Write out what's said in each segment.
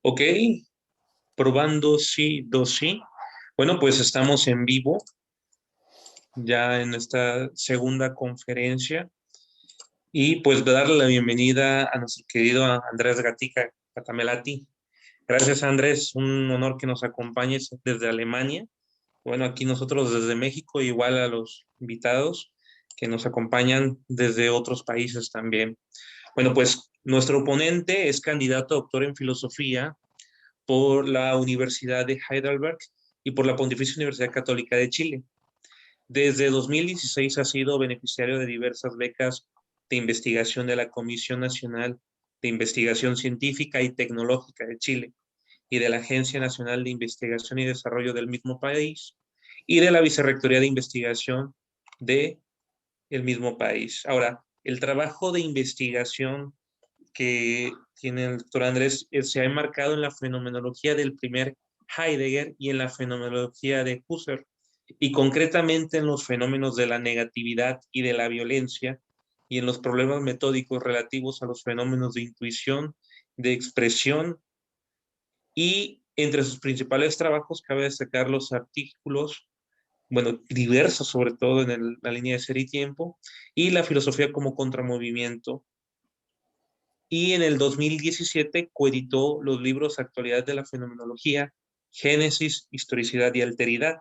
Ok, probando sí, dos sí. Bueno, pues estamos en vivo ya en esta segunda conferencia y pues darle la bienvenida a nuestro querido Andrés Gatica Catamelati. Gracias, Andrés, un honor que nos acompañes desde Alemania. Bueno, aquí nosotros desde México, igual a los invitados que nos acompañan desde otros países también. Bueno, pues nuestro oponente es candidato a doctor en filosofía por la Universidad de Heidelberg y por la Pontificia Universidad Católica de Chile. Desde 2016 ha sido beneficiario de diversas becas de investigación de la Comisión Nacional de Investigación Científica y Tecnológica de Chile y de la Agencia Nacional de Investigación y Desarrollo del mismo país y de la Vicerrectoría de Investigación de el mismo país. Ahora, el trabajo de investigación que tiene el doctor Andrés se ha enmarcado en la fenomenología del primer Heidegger y en la fenomenología de Husserl, y concretamente en los fenómenos de la negatividad y de la violencia, y en los problemas metódicos relativos a los fenómenos de intuición, de expresión, y entre sus principales trabajos cabe destacar los artículos, bueno, diversos sobre todo en la línea de ser y tiempo, y la filosofía como contramovimiento, y en el 2017 coeditó los libros Actualidad de la Fenomenología, Génesis, Historicidad y Alteridad,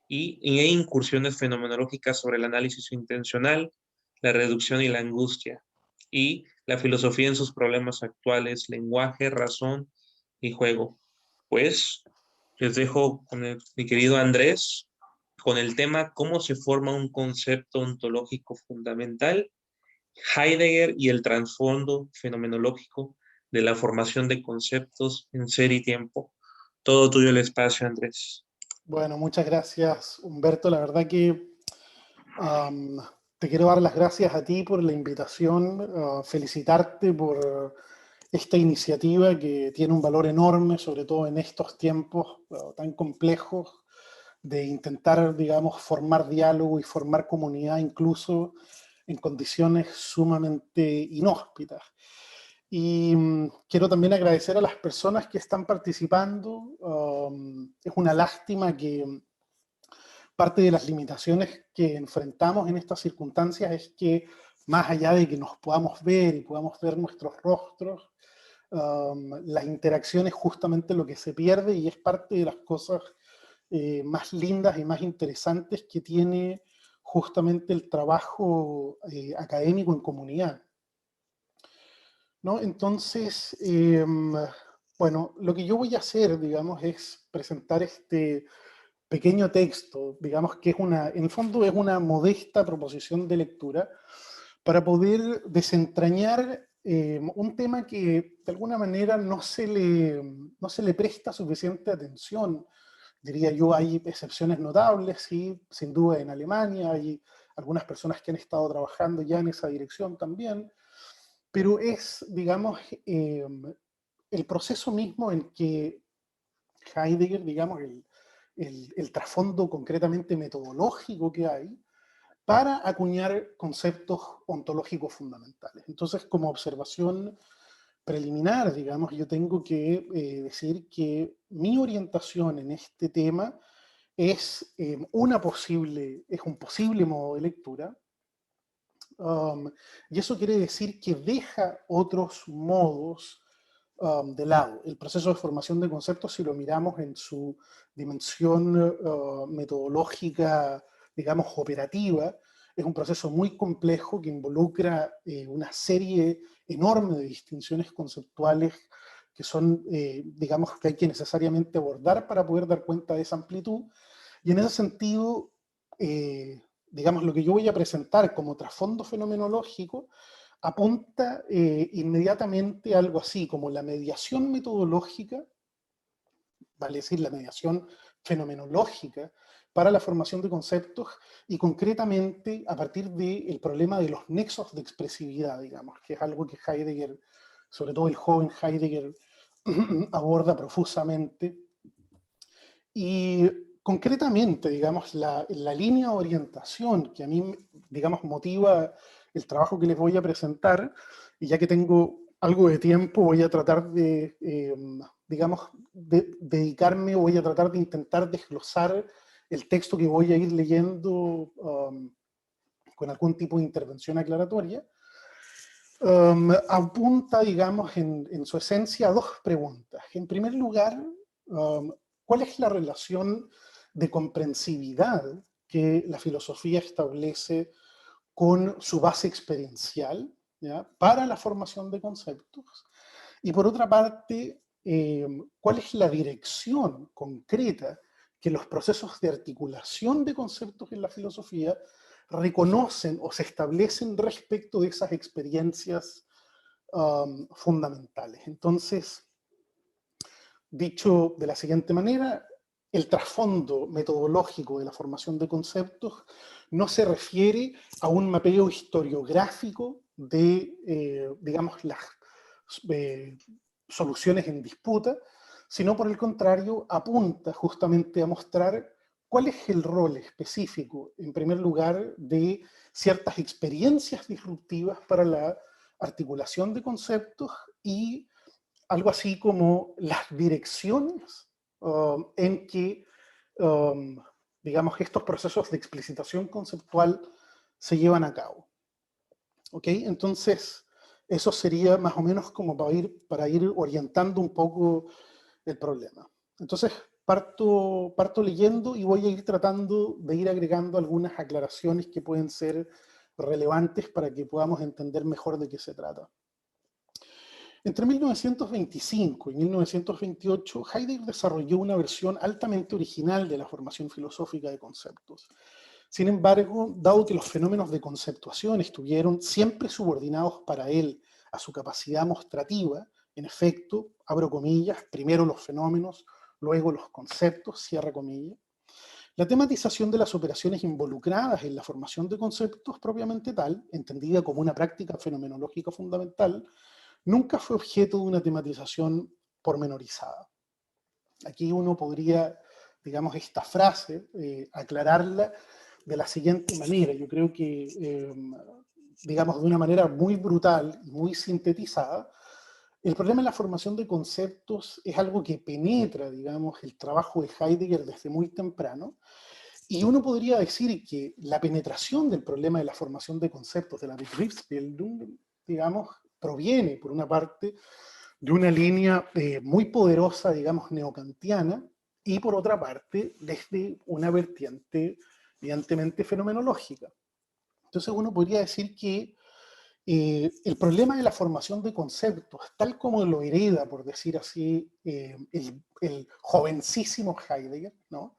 e Incursiones Fenomenológicas sobre el análisis intencional, la reducción y la angustia, y la filosofía en sus problemas actuales, lenguaje, razón y juego. Pues les dejo con mi querido Andrés con el tema ¿Cómo se forma un concepto ontológico fundamental? Heidegger y el trasfondo fenomenológico de la formación de conceptos en ser y tiempo. Todo tuyo el espacio, Andrés. Bueno, muchas gracias, Humberto. La verdad que um, te quiero dar las gracias a ti por la invitación, felicitarte por esta iniciativa que tiene un valor enorme, sobre todo en estos tiempos tan complejos, de intentar, digamos, formar diálogo y formar comunidad incluso en condiciones sumamente inhóspitas. Y quiero también agradecer a las personas que están participando. Es una lástima que parte de las limitaciones que enfrentamos en estas circunstancias es que más allá de que nos podamos ver y podamos ver nuestros rostros, la interacción es justamente lo que se pierde y es parte de las cosas más lindas y más interesantes que tiene justamente el trabajo académico en comunidad, ¿no? Entonces, bueno, lo que yo voy a hacer, digamos, es presentar este pequeño texto, digamos que es en el fondo es una modesta proposición de lectura para poder desentrañar un tema que de alguna manera no se le presta suficiente atención. Diría yo, hay excepciones notables, sí, sin duda en Alemania, hay algunas personas que han estado trabajando ya en esa dirección también, pero es, digamos, el proceso mismo en que Heidegger, digamos, el trasfondo concretamente metodológico que hay para acuñar conceptos ontológicos fundamentales. Entonces, como observación preliminar, digamos, yo tengo que decir que mi orientación en este tema es, es un posible modo de lectura, y eso quiere decir que deja otros modos de lado. El proceso de formación de conceptos, si lo miramos en su dimensión metodológica, digamos, operativa, es un proceso muy complejo que involucra una serie enorme de distinciones conceptuales que son, digamos, que hay que necesariamente abordar para poder dar cuenta de esa amplitud. Y en ese sentido, digamos, lo que yo voy a presentar como trasfondo fenomenológico apunta inmediatamente a algo así, como la mediación metodológica, vale decir, la mediación fenomenológica para la formación de conceptos y concretamente a partir del problema de los nexos de expresividad, digamos, que es algo que Heidegger, sobre todo el joven Heidegger, aborda profusamente. Y concretamente, digamos, la línea de orientación que a mí, digamos, motiva el trabajo que les voy a presentar, y ya que tengo algo de tiempo, voy a tratar de, digamos, dedicarme, voy a tratar de intentar desglosar el texto que voy a ir leyendo con algún tipo de intervención aclaratoria. Apunta, digamos, en su esencia a dos preguntas. En primer lugar, ¿cuál es la relación de comprensividad que la filosofía establece con su base experiencial, ¿ya?, para la formación de conceptos? Y por otra parte, ¿cuál es la dirección concreta que los procesos de articulación de conceptos en la filosofía reconocen o se establecen respecto de esas experiencias fundamentales? Entonces, dicho de la siguiente manera, el trasfondo metodológico de la formación de conceptos no se refiere a un mapeo historiográfico de, digamos, las soluciones en disputa, sino por el contrario apunta justamente a mostrar cuál es el rol específico, en primer lugar, de ciertas experiencias disruptivas para la articulación de conceptos y algo así como las direcciones en que, digamos, estos procesos de explicitación conceptual se llevan a cabo. ¿Ok? Entonces, eso sería más o menos como para ir orientando un poco el problema. Entonces, parto leyendo y voy a ir tratando de ir agregando algunas aclaraciones que pueden ser relevantes para que podamos entender mejor de qué se trata. Entre 1925 y 1928, Heidegger desarrolló una versión altamente original de la formación filosófica de conceptos. Sin embargo, dado que los fenómenos de conceptuación estuvieron siempre subordinados para él a su capacidad mostrativa, en efecto, abro comillas, primero los fenómenos, luego los conceptos, cierra comillas, la tematización de las operaciones involucradas en la formación de conceptos propiamente tal, entendida como una práctica fenomenológica fundamental, nunca fue objeto de una tematización pormenorizada. Aquí uno podría, digamos, esta frase, aclararla de la siguiente manera. Yo creo que, digamos, de una manera muy brutal y muy sintetizada, el problema de la formación de conceptos es algo que penetra, digamos, el trabajo de Heidegger desde muy temprano, y uno podría decir que la penetración del problema de la formación de conceptos, de la Begriffsbildung, digamos, proviene, por una parte, de una línea muy poderosa, digamos, neokantiana, y por otra parte, desde una vertiente evidentemente fenomenológica. Entonces uno podría decir que el problema de la formación de conceptos, tal como lo hereda, por decir así, el jovencísimo Heidegger, ¿no?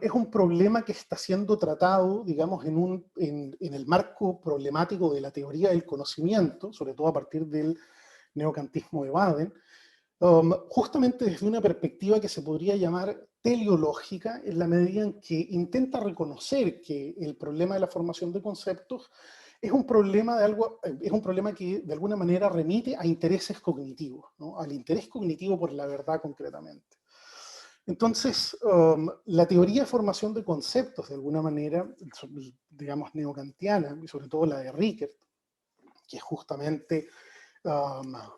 Es un problema que está siendo tratado, digamos, en el marco problemático de la teoría del conocimiento, sobre todo a partir del neocantismo de Baden, justamente desde una perspectiva que se podría llamar teleológica, en la medida en que intenta reconocer que el problema de la formación de conceptos es un problema es un problema que de alguna manera remite a intereses cognitivos, ¿no?, al interés cognitivo por la verdad concretamente. Entonces, la teoría de formación de conceptos, de alguna manera, digamos, neokantiana, y sobre todo la de Rickert, que es justamente,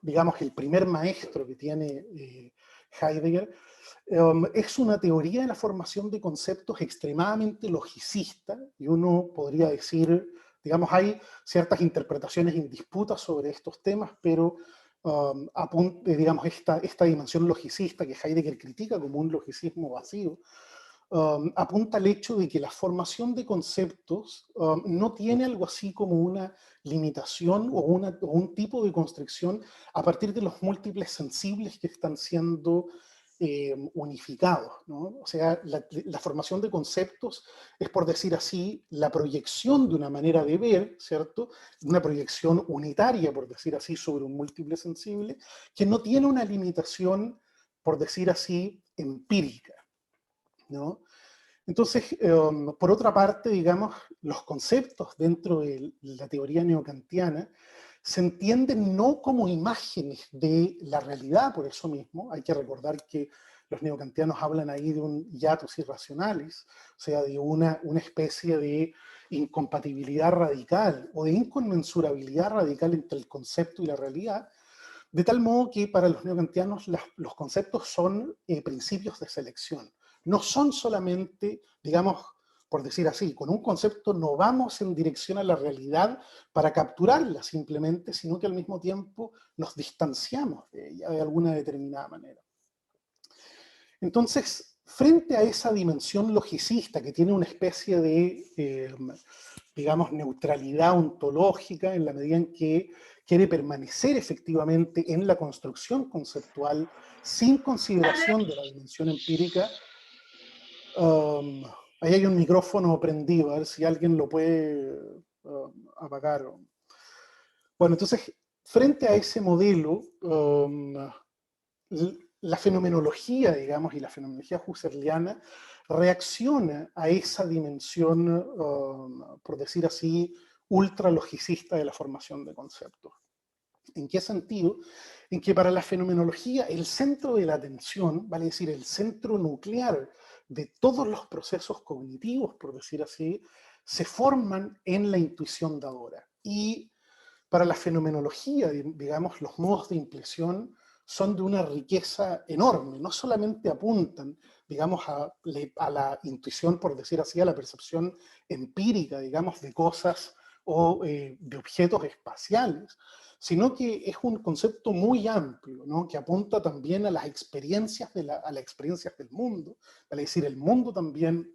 digamos, el primer maestro que tiene Heidegger, es una teoría de la formación de conceptos extremadamente logicista, y uno podría decir, digamos, hay ciertas interpretaciones en disputa sobre estos temas, pero digamos, esta dimensión logicista que Heidegger critica como un logicismo vacío, apunta al hecho de que la formación de conceptos no tiene algo así como una limitación o un tipo de constricción a partir de los múltiples sensibles que están siendo unificados, ¿no? O sea, la formación de conceptos es, por decir así, la proyección de una manera de ver, ¿cierto? Una proyección unitaria, por decir así, sobre un múltiple sensible, que no tiene una limitación, por decir así, empírica, ¿no? Entonces, por otra parte, digamos, los conceptos dentro de la teoría neokantiana se entienden no como imágenes de la realidad, por eso mismo. Hay que recordar que los neokantianos hablan ahí de un hiatus irrationalis, o sea, de una especie de incompatibilidad radical o de inconmensurabilidad radical entre el concepto y la realidad, de tal modo que para los neokantianos los conceptos son principios de selección. No son solamente, digamos, por decir así, con un concepto no vamos en dirección a la realidad para capturarla simplemente, sino que al mismo tiempo nos distanciamos de ella de alguna determinada manera. Entonces, frente a esa dimensión logicista que tiene una especie de, digamos, neutralidad ontológica en la medida en que quiere permanecer efectivamente en la construcción conceptual sin consideración de la dimensión empírica, ahí hay un micrófono prendido, a ver si alguien lo puede apagar. Bueno, entonces, frente a ese modelo, la fenomenología, digamos, y la fenomenología husserliana reacciona a esa dimensión, por decir así, ultralogicista de la formación de conceptos. ¿En qué sentido? En que para la fenomenología el centro de la atención, vale decir, el centro nuclear de todos los procesos cognitivos, por decir así, se forman en la intuición dadora. Y para la fenomenología, digamos, los modos de impresión son de una riqueza enorme. No solamente apuntan, digamos, a la intuición, por decir así, a la percepción empírica, digamos, de cosas o de objetos espaciales, sino que es un concepto muy amplio, ¿no? Que apunta también a las experiencias, a las experiencias del mundo, es decir, el mundo también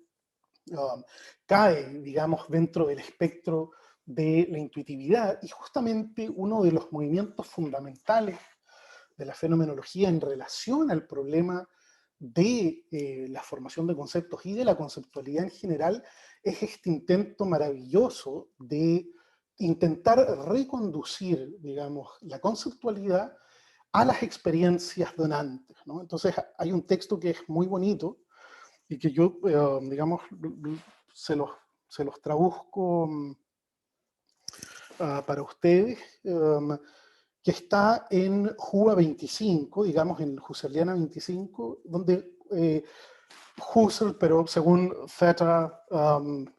cae, digamos, dentro del espectro de la intuitividad, y justamente uno de los movimientos fundamentales de la fenomenología en relación al problema de la formación de conceptos y de la conceptualidad en general es este intento maravilloso de intentar reconducir, digamos, la conceptualidad a las experiencias donantes, ¿no? Entonces hay un texto que es muy bonito y que yo, digamos, se los traduzco para ustedes, que está en Juba 25, digamos, en Husserliana 25, donde Husserl, pero según Theta,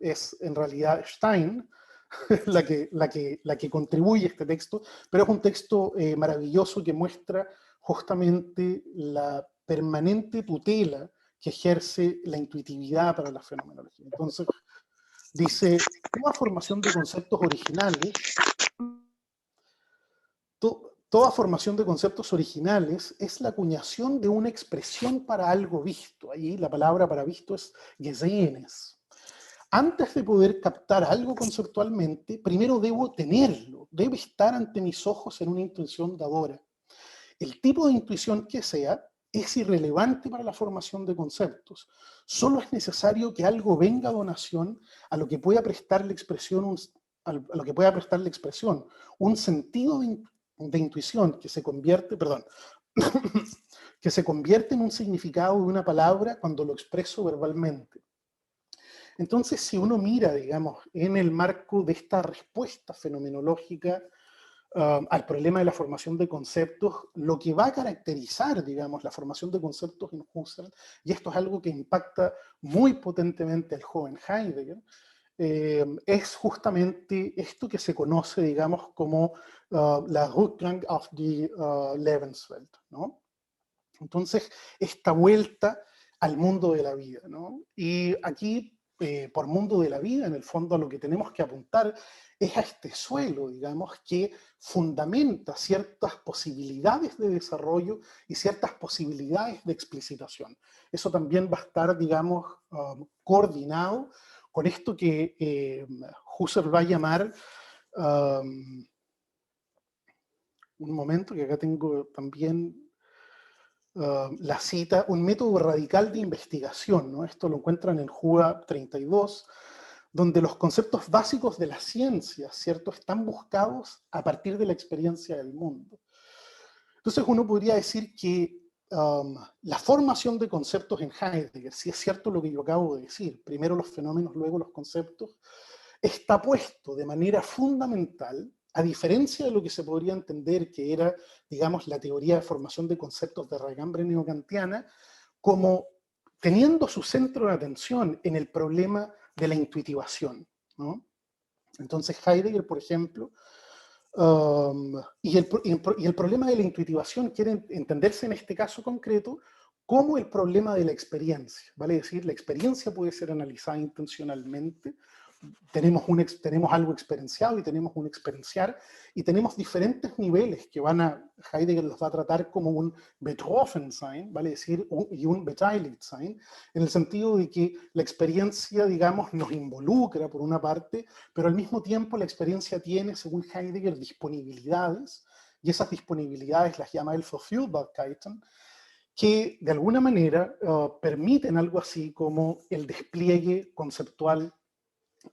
es en realidad Stein, la que contribuye a este texto, pero es un texto maravilloso que muestra justamente la permanente tutela que ejerce la intuitividad para la fenomenología. Entonces, dice, toda formación de conceptos originales, toda formación de conceptos originales es la acuñación de una expresión para algo visto. Ahí la palabra para visto es gesehenes. Antes de poder captar algo conceptualmente, primero debo tenerlo, debe estar ante mis ojos en una intuición dadora. El tipo de intuición que sea es irrelevante para la formación de conceptos. Solo es necesario que algo venga a donación a lo que pueda prestarle expresión, un sentido de intuición que se convierte, que se convierte en un significado de una palabra cuando lo expreso verbalmente. Entonces, si uno mira, digamos, en el marco de esta respuesta fenomenológica al problema de la formación de conceptos, lo que va a caracterizar, digamos, la formación de conceptos en Husserl, y esto es algo que impacta muy potentemente al joven Heidegger, es justamente esto que se conoce, digamos, como la Rückgang auf die Lebenswelt, ¿no? Entonces, esta vuelta al mundo de la vida, ¿no? Y aquí, por mundo de la vida, en el fondo a lo que tenemos que apuntar es a este suelo, digamos, que fundamenta ciertas posibilidades de desarrollo y ciertas posibilidades de explicitación. Eso también va a estar, digamos, coordinado con esto que Husserl va a llamar, un momento, que acá tengo también la cita, un método radical de investigación, ¿no? Esto lo encuentran en Juba 32, donde los conceptos básicos de la ciencia, ¿cierto?, están buscados a partir de la experiencia del mundo. Entonces uno podría decir que la formación de conceptos en Heidegger, si es cierto lo que yo acabo de decir, primero los fenómenos, luego los conceptos, está puesto de manera fundamental, a diferencia de lo que se podría entender que era, digamos, la teoría de formación de conceptos de raigambre neokantiana, como teniendo su centro de atención en el problema de la intuitivación, ¿no? Entonces Heidegger, por ejemplo, y el problema de la intuitivación quiere entenderse en este caso concreto como el problema de la experiencia, ¿vale? Es decir, la experiencia puede ser analizada intencionalmente, tenemos algo experienciado y tenemos un experienciar, y tenemos diferentes niveles que Heidegger los va a tratar como un Betroffensein, ¿vale? Es decir, y un Beteiligtsein, en el sentido de que la experiencia, digamos, nos involucra por una parte, pero al mismo tiempo la experiencia tiene, según Heidegger, disponibilidades, y esas disponibilidades las llama el Verfügbarkeiten, que de alguna manera permiten algo así como el despliegue conceptual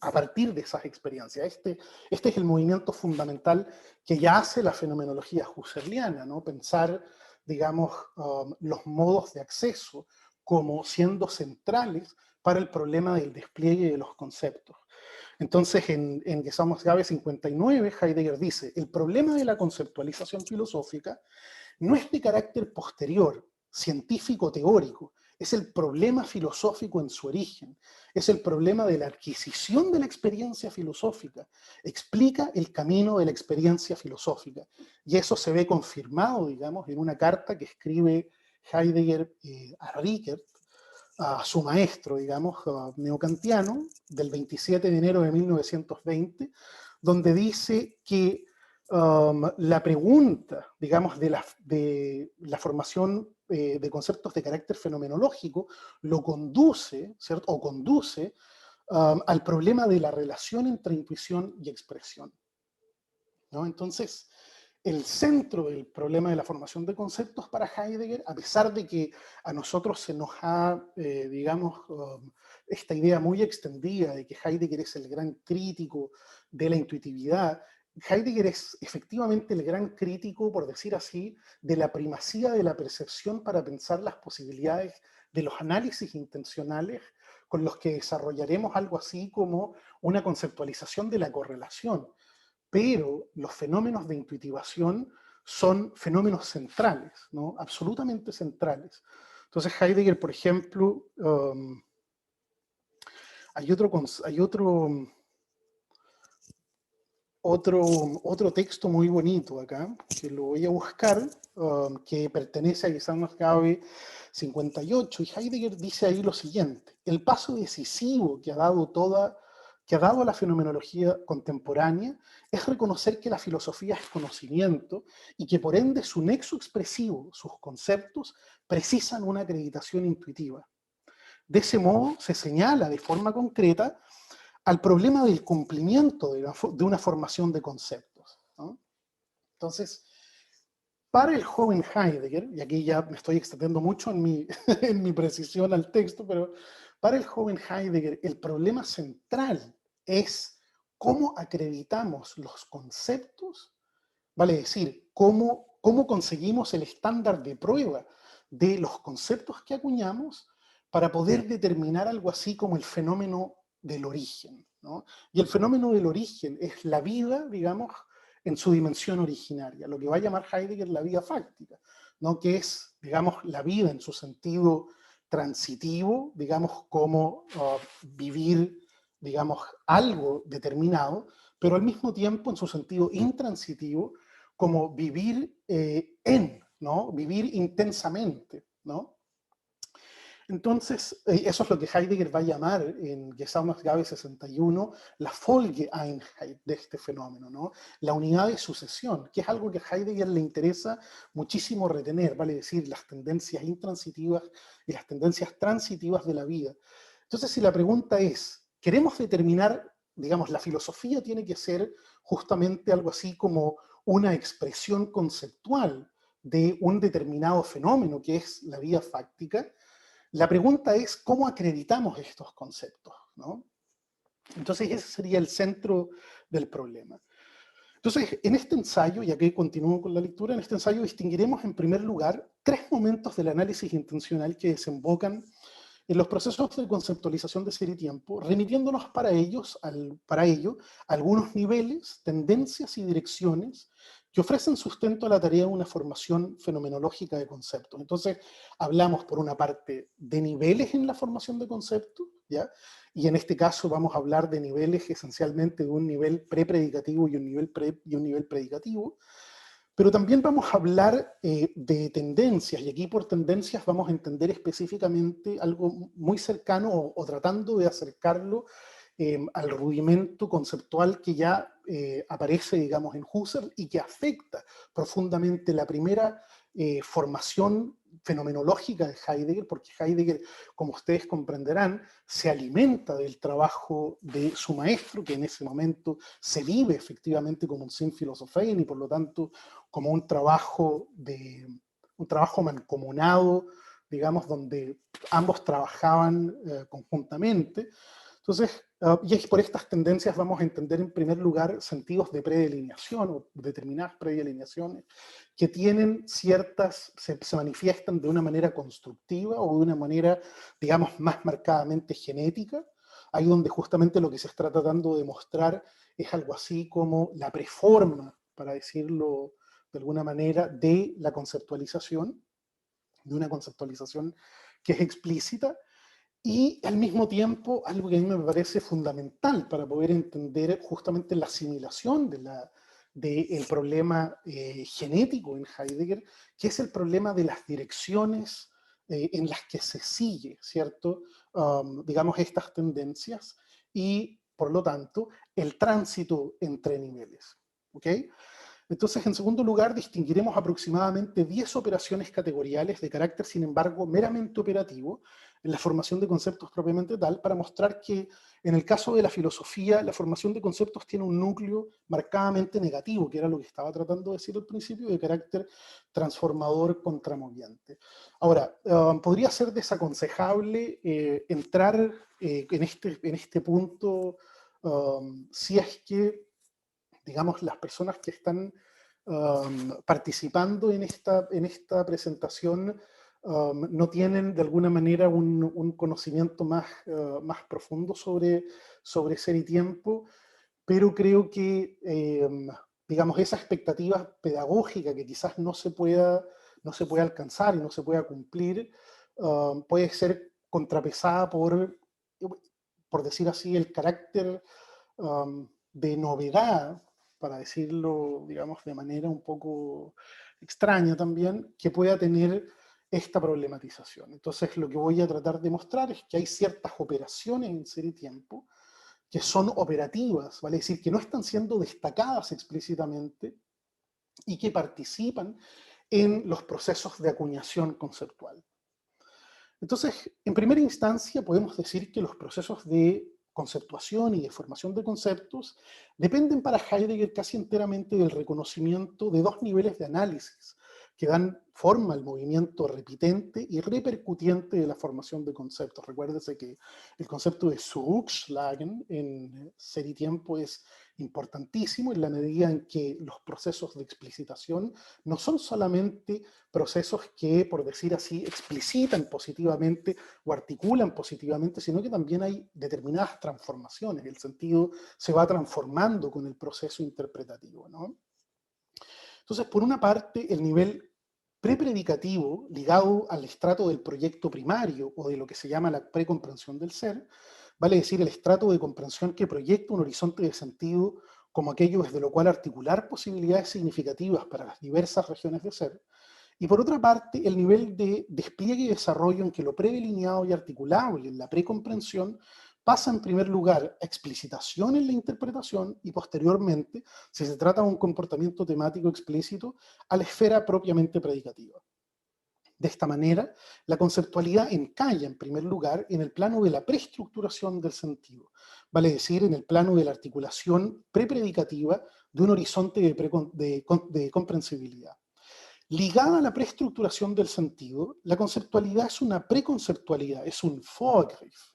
a partir de esas experiencias. Este es el movimiento fundamental que ya hace la fenomenología husserliana, ¿no? Pensar, digamos, los modos de acceso como siendo centrales para el problema del despliegue de los conceptos. Entonces, en Gesamtgabe 59, Heidegger dice, el problema de la conceptualización filosófica no es de carácter posterior, científico-teórico, es el problema filosófico en su origen, es el problema de la adquisición de la experiencia filosófica, explica el camino de la experiencia filosófica. Y eso se ve confirmado, digamos, en una carta que escribe Heidegger a Rickert, a su maestro, digamos, neocantiano, del 27 de enero de 1920, donde dice que la pregunta, digamos, de la formación de conceptos de carácter fenomenológico lo conduce, ¿cierto? O conduce al problema de la relación entre intuición y expresión, ¿no? Entonces, el centro del problema de la formación de conceptos para Heidegger, a pesar de que a nosotros se nos ha, digamos, esta idea muy extendida de que Heidegger es el gran crítico de la intuitividad, Heidegger es efectivamente el gran crítico, por decir así, de la primacía de la percepción para pensar las posibilidades de los análisis intencionales con los que desarrollaremos algo así como una conceptualización de la correlación. Pero los fenómenos de intuitivación son fenómenos centrales, ¿no? Absolutamente centrales. Entonces Heidegger, por ejemplo, hay otro texto muy bonito acá, que lo voy a buscar, que pertenece a Gesamtgabe 58, y Heidegger dice ahí lo siguiente: el paso decisivo que ha dado a la fenomenología contemporánea es reconocer que la filosofía es conocimiento y que por ende su nexo expresivo, sus conceptos, precisan una acreditación intuitiva. De ese modo se señala de forma concreta al problema del cumplimiento de una formación de conceptos, ¿no? Entonces, para el joven Heidegger, y aquí ya me estoy extendiendo mucho en mi precisión al texto, pero para el joven Heidegger el problema central es cómo acreditamos los conceptos, vale decir, cómo conseguimos el estándar de prueba de los conceptos que acuñamos para poder determinar algo así como el fenómeno del origen, ¿no? Y el fenómeno del origen es la vida, digamos, en su dimensión originaria, lo que va a llamar Heidegger la vida fáctica, ¿no? Que es, digamos, la vida en su sentido transitivo, digamos, como vivir, digamos, algo determinado, pero al mismo tiempo en su sentido intransitivo, como vivir ¿no? Vivir intensamente, ¿no? Entonces, eso es lo que Heidegger va a llamar en Gesamtgabe 61 la Folgeeinheit de este fenómeno, ¿no? La unidad de sucesión, que es algo que a Heidegger le interesa muchísimo retener, vale decir, las tendencias intransitivas y las tendencias transitivas de la vida. Entonces, si la pregunta es, ¿queremos determinar, digamos, la filosofía tiene que ser justamente algo así como una expresión conceptual de un determinado fenómeno que es la vida fáctica? La pregunta es, ¿cómo acreditamos estos conceptos, ¿no? Entonces, ese sería el centro del problema. Entonces, en este ensayo, y aquí continúo con la lectura, en este ensayo distinguiremos en primer lugar tres momentos del análisis intencional que desembocan en los procesos de conceptualización de ser y tiempo, remitiéndonos para ello algunos niveles, tendencias y direcciones que ofrecen sustento a la tarea de una formación fenomenológica de conceptos. Entonces, hablamos por una parte de niveles en la formación de conceptos, ¿ya? Y en este caso vamos a hablar de niveles esencialmente de un nivel prepredicativo y un nivel predicativo, pero también vamos a hablar de tendencias, y aquí por tendencias vamos a entender específicamente algo muy cercano o tratando de acercarlo al rudimento conceptual que ya aparece, digamos, en Husserl y que afecta profundamente la primera formación fenomenológica de Heidegger, porque Heidegger, como ustedes comprenderán, se alimenta del trabajo de su maestro, que en ese momento se vive efectivamente como un Sinn Philosophein y por lo tanto como un trabajo mancomunado, digamos, donde ambos trabajaban conjuntamente. Entonces, y es por estas tendencias vamos a entender en primer lugar sentidos de predelineación o determinadas predelineaciones que tienen ciertas, se manifiestan de una manera constructiva o de una manera, digamos, más marcadamente genética, ahí donde justamente lo que se está tratando de mostrar es algo así como la preforma, para decirlo de alguna manera, de la conceptualización, de una conceptualización que es explícita, y al mismo tiempo, algo que a mí me parece fundamental para poder entender justamente la asimilación del problema genético en Heidegger, que es el problema de las direcciones en las que se sigue, ¿cierto? Digamos, estas tendencias y, por lo tanto, el tránsito entre niveles, ¿ok? Entonces, en segundo lugar, distinguiremos aproximadamente 10 operaciones categoriales de carácter, sin embargo, meramente operativo, en la formación de conceptos propiamente tal, para mostrar que en el caso de la filosofía, la formación de conceptos tiene un núcleo marcadamente negativo, que era lo que estaba tratando de decir al principio, de carácter transformador contramoviente. Ahora, podría ser desaconsejable entrar en este punto si es que digamos, las personas que están participando en esta presentación no tienen de alguna manera un conocimiento más profundo sobre ser y tiempo, pero creo que, digamos, esa expectativa pedagógica que quizás no se pueda alcanzar y no se pueda cumplir, puede ser contrapesada por decir así, el carácter de novedad, para decirlo, digamos, de manera un poco extraña también, que pueda tener esta problematización. Entonces, lo que voy a tratar de mostrar es que hay ciertas operaciones en ser y tiempo que son operativas, ¿vale? Es decir, que no están siendo destacadas explícitamente y que participan en los procesos de acuñación conceptual. Entonces, en primera instancia, podemos decir que los procesos de conceptuación y de formación de conceptos dependen para Heidegger casi enteramente del reconocimiento de dos niveles de análisis que dan forma al movimiento repitente y repercutiente de la formación de conceptos. Recuérdese que el concepto de Zurückschlagen en Ser y Tiempo es importantísimo en la medida en que los procesos de explicitación no son solamente procesos que, por decir así, explicitan positivamente o articulan positivamente, sino que también hay determinadas transformaciones. El sentido se va transformando con el proceso interpretativo, ¿no? Entonces, por una parte, el nivel prepredicativo, ligado al estrato del proyecto primario o de lo que se llama la precomprensión del ser, vale decir el estrato de comprensión que proyecta un horizonte de sentido como aquello desde lo cual articular posibilidades significativas para las diversas regiones de ser, y por otra parte, el nivel de despliegue y desarrollo en que lo predelineado y articulable en la precomprensión pasa en primer lugar a explicitación en la interpretación y posteriormente, si se trata de un comportamiento temático explícito, a la esfera propiamente predicativa. De esta manera, la conceptualidad encalla en primer lugar en el plano de la preestructuración del sentido, vale decir, en el plano de la articulación prepredicativa de un horizonte de comprensibilidad. Ligada a la preestructuración del sentido, la conceptualidad es una preconceptualidad, es un Vorgriff.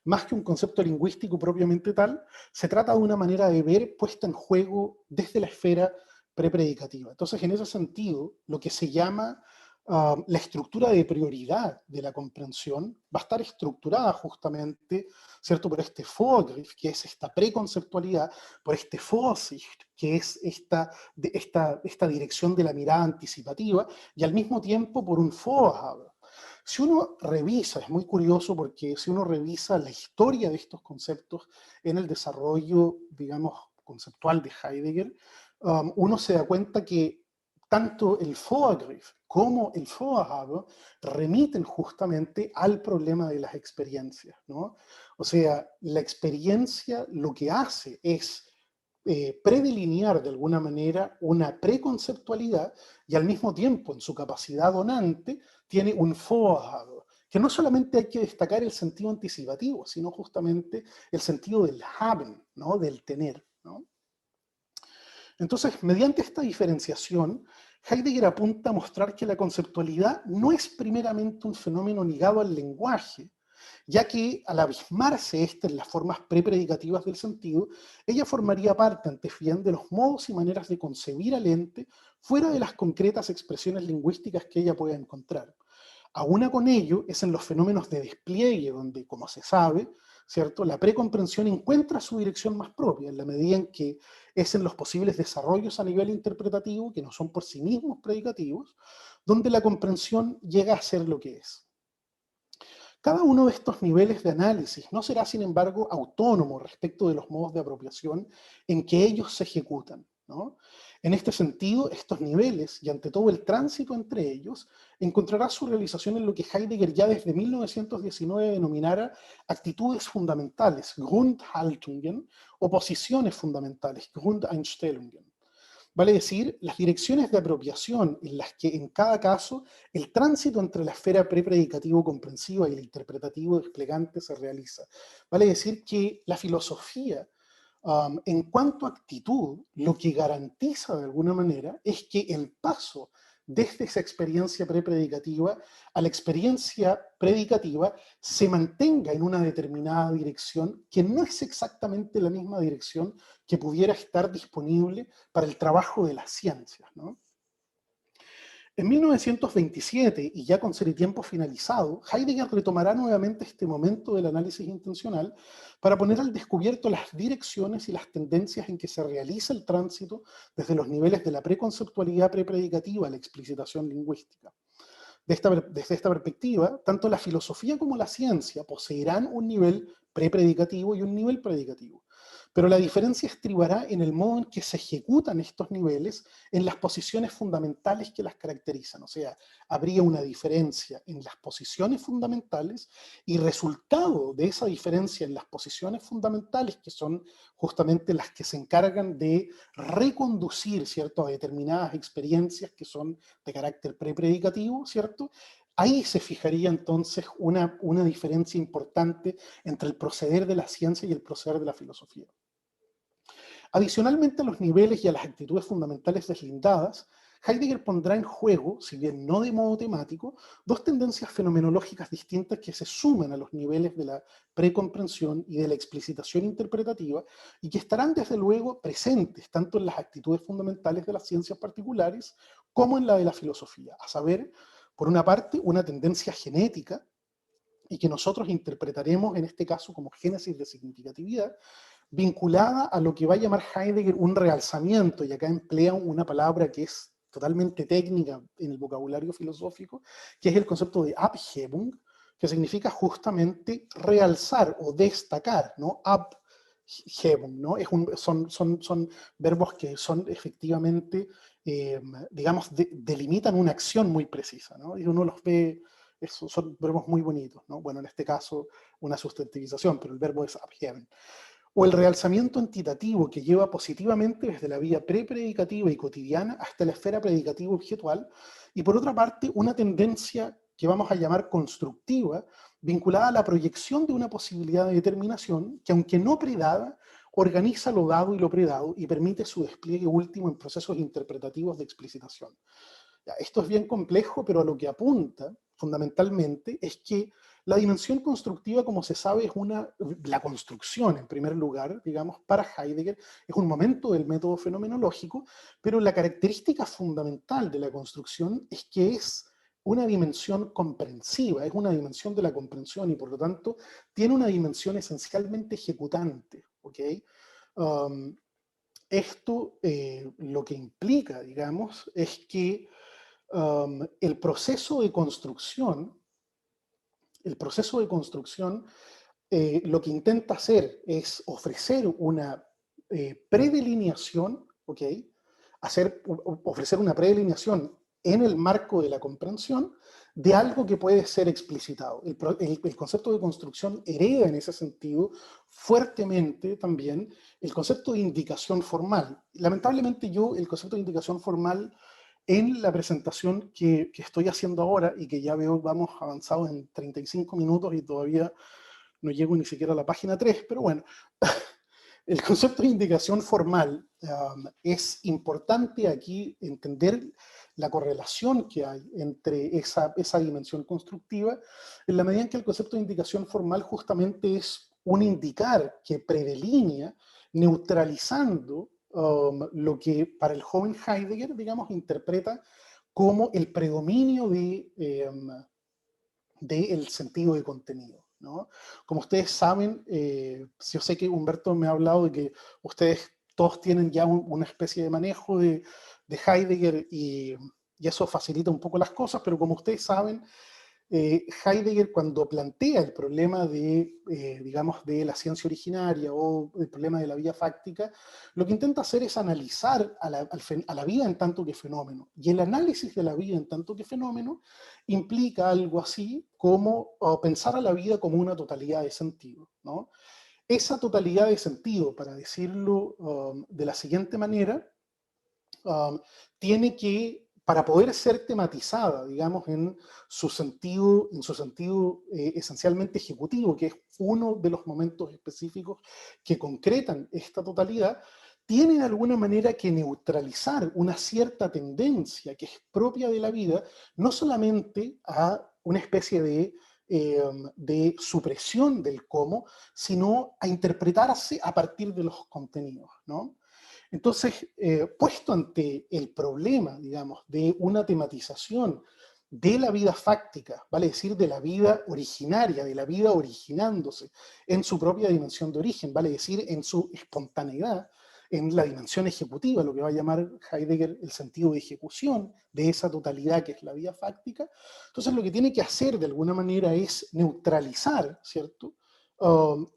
Más que un concepto lingüístico propiamente tal, se trata de una manera de ver puesta en juego desde la esfera prepredicativa. Entonces, en ese sentido, lo que se llama la estructura de prioridad de la comprensión va a estar estructurada justamente, ¿cierto?, por este Vorgriff, que es esta preconceptualidad, por este Vorsicht, que es esta dirección de la mirada anticipativa, y al mismo tiempo por un Vorhaben. Si uno revisa, es muy curioso porque si uno revisa la historia de estos conceptos en el desarrollo, digamos, conceptual de Heidegger, uno se da cuenta que tanto el Vorgriff como el Vorhaben remiten justamente al problema de las experiencias, ¿no? O sea, la experiencia lo que hace es predelinear de alguna manera una preconceptualidad y al mismo tiempo en su capacidad donante tiene un Vorhaben, que no solamente hay que destacar el sentido anticipativo, sino justamente el sentido del haben, ¿no?, del tener, ¿no? Entonces, mediante esta diferenciación, Heidegger apunta a mostrar que la conceptualidad no es primeramente un fenómeno ligado al lenguaje, ya que al abismarse éste en las formas prepredicativas del sentido, ella formaría parte, antes bien, de los modos y maneras de concebir al ente fuera de las concretas expresiones lingüísticas que ella pueda encontrar. Aúna con ello, es en los fenómenos de despliegue donde, como se sabe, ¿cierto?, la precomprensión encuentra su dirección más propia, en la medida en que es en los posibles desarrollos a nivel interpretativo, que no son por sí mismos predicativos, donde la comprensión llega a ser lo que es. Cada uno de estos niveles de análisis no será, sin embargo, autónomo respecto de los modos de apropiación en que ellos se ejecutan, ¿no? En este sentido, estos niveles, y ante todo el tránsito entre ellos, encontrará su realización en lo que Heidegger ya desde 1919 denominara actitudes fundamentales, Grundhaltungen, o posiciones fundamentales, Grundeinstellungen. Vale decir, las direcciones de apropiación en las que en cada caso el tránsito entre la esfera prepredicativo-comprensiva y el interpretativo desplegante se realiza. Vale decir que la filosofía, en cuanto a actitud, lo que garantiza de alguna manera es que el paso desde esa experiencia prepredicativa a la experiencia predicativa se mantenga en una determinada dirección que no es exactamente la misma dirección que pudiera estar disponible para el trabajo de las ciencias, ¿no? En 1927, y ya con Ser y Tiempo finalizado, Heidegger retomará nuevamente este momento del análisis intencional para poner al descubierto las direcciones y las tendencias en que se realiza el tránsito desde los niveles de la preconceptualidad prepredicativa a la explicitación lingüística. Desde esta perspectiva, tanto la filosofía como la ciencia poseerán un nivel prepredicativo y un nivel predicativo. Pero la diferencia estribará en el modo en que se ejecutan estos niveles en las posiciones fundamentales que las caracterizan. O sea, habría una diferencia en las posiciones fundamentales y resultado de esa diferencia en las posiciones fundamentales, que son justamente las que se encargan de reconducir, ¿cierto?, a determinadas experiencias que son de carácter prepredicativo, ¿cierto? Ahí se fijaría entonces una diferencia importante entre el proceder de la ciencia y el proceder de la filosofía. Adicionalmente a los niveles y a las actitudes fundamentales deslindadas, Heidegger pondrá en juego, si bien no de modo temático, dos tendencias fenomenológicas distintas que se suman a los niveles de la precomprensión y de la explicitación interpretativa y que estarán desde luego presentes tanto en las actitudes fundamentales de las ciencias particulares como en la de la filosofía, a saber, por una parte, una tendencia genética y que nosotros interpretaremos en este caso como génesis de significatividad, vinculada a lo que va a llamar Heidegger un realzamiento, y acá emplea una palabra que es totalmente técnica en el vocabulario filosófico, que es el concepto de Abhebung, que significa justamente realzar o destacar, ¿no? Abhebung, ¿no? Son verbos que son efectivamente, digamos, delimitan una acción muy precisa, ¿no? Y uno los ve, son verbos muy bonitos, ¿no? Bueno, en este caso una sustantivización, pero el verbo es abheben. O el realzamiento entitativo que lleva positivamente desde la vía prepredicativa y cotidiana hasta la esfera predicativa objetual, y por otra parte una tendencia que vamos a llamar constructiva, vinculada a la proyección de una posibilidad de determinación que, aunque no predada, organiza lo dado y lo predado y permite su despliegue último en procesos interpretativos de explicitación. Ya, esto es bien complejo, pero a lo que apunta fundamentalmente es que la dimensión constructiva, como se sabe, es la construcción, en primer lugar, digamos, para Heidegger, es un momento del método fenomenológico, pero la característica fundamental de la construcción es que es una dimensión comprensiva, es una dimensión de la comprensión y por lo tanto tiene una dimensión esencialmente ejecutante, ¿ok? Um, Esto lo que implica, digamos, es que el proceso de construcción, lo que intenta hacer es ofrecer una predelineación, ¿ok? Ofrecer una predelineación en el marco de la comprensión de algo que puede ser explicitado. El concepto de construcción hereda en ese sentido fuertemente también el concepto de indicación formal. Lamentablemente yo el concepto de indicación formal en la presentación que estoy haciendo ahora y que ya veo vamos avanzados en 35 minutos y todavía no llego ni siquiera a la página 3, pero bueno, el concepto de indicación formal es importante aquí entender la correlación que hay entre esa dimensión constructiva, en la medida en que el concepto de indicación formal justamente es un indicar que predelinea, neutralizando lo que para el joven Heidegger, digamos, interpreta como el predominio del sentido de contenido, ¿no? Como ustedes saben, yo sé que Humberto me ha hablado de que ustedes todos tienen ya una especie de manejo de Heidegger y eso facilita un poco las cosas, pero como ustedes saben, Heidegger cuando plantea el problema digamos, de la ciencia originaria o el problema de la vida fáctica, lo que intenta hacer es analizar a la vida en tanto que fenómeno. Y el análisis de la vida en tanto que fenómeno implica algo así como pensar a la vida como una totalidad de sentido, ¿no? Esa totalidad de sentido, para decirlo de la siguiente manera, tiene que, para poder ser tematizada, digamos, en su sentido esencialmente ejecutivo, que es uno de los momentos específicos que concretan esta totalidad, tiene de alguna manera que neutralizar una cierta tendencia que es propia de la vida, no solamente a una especie de supresión del cómo, sino a interpretarse a partir de los contenidos, ¿no? Entonces, puesto ante el problema, digamos, de una tematización de la vida fáctica, vale decir, de la vida originaria, de la vida originándose en su propia dimensión de origen, vale decir, en su espontaneidad, en la dimensión ejecutiva, lo que va a llamar Heidegger el sentido de ejecución de esa totalidad que es la vida fáctica. Entonces, lo que tiene que hacer de alguna manera es neutralizar, ¿cierto?,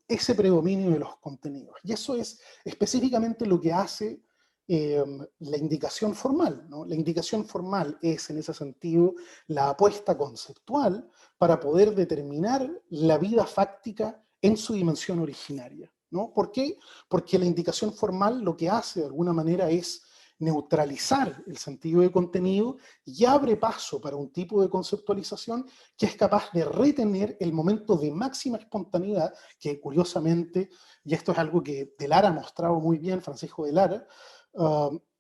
ese predominio de los contenidos. Y eso es específicamente lo que hace la indicación formal, ¿no? La indicación formal es, en ese sentido, la apuesta conceptual para poder determinar la vida fáctica en su dimensión originaria, ¿no? ¿Por qué? Porque la indicación formal lo que hace, de alguna manera, es neutralizar el sentido de contenido y abre paso para un tipo de conceptualización que es capaz de retener el momento de máxima espontaneidad, que curiosamente, y esto es algo que de Lara ha mostrado muy bien, Francisco de Lara,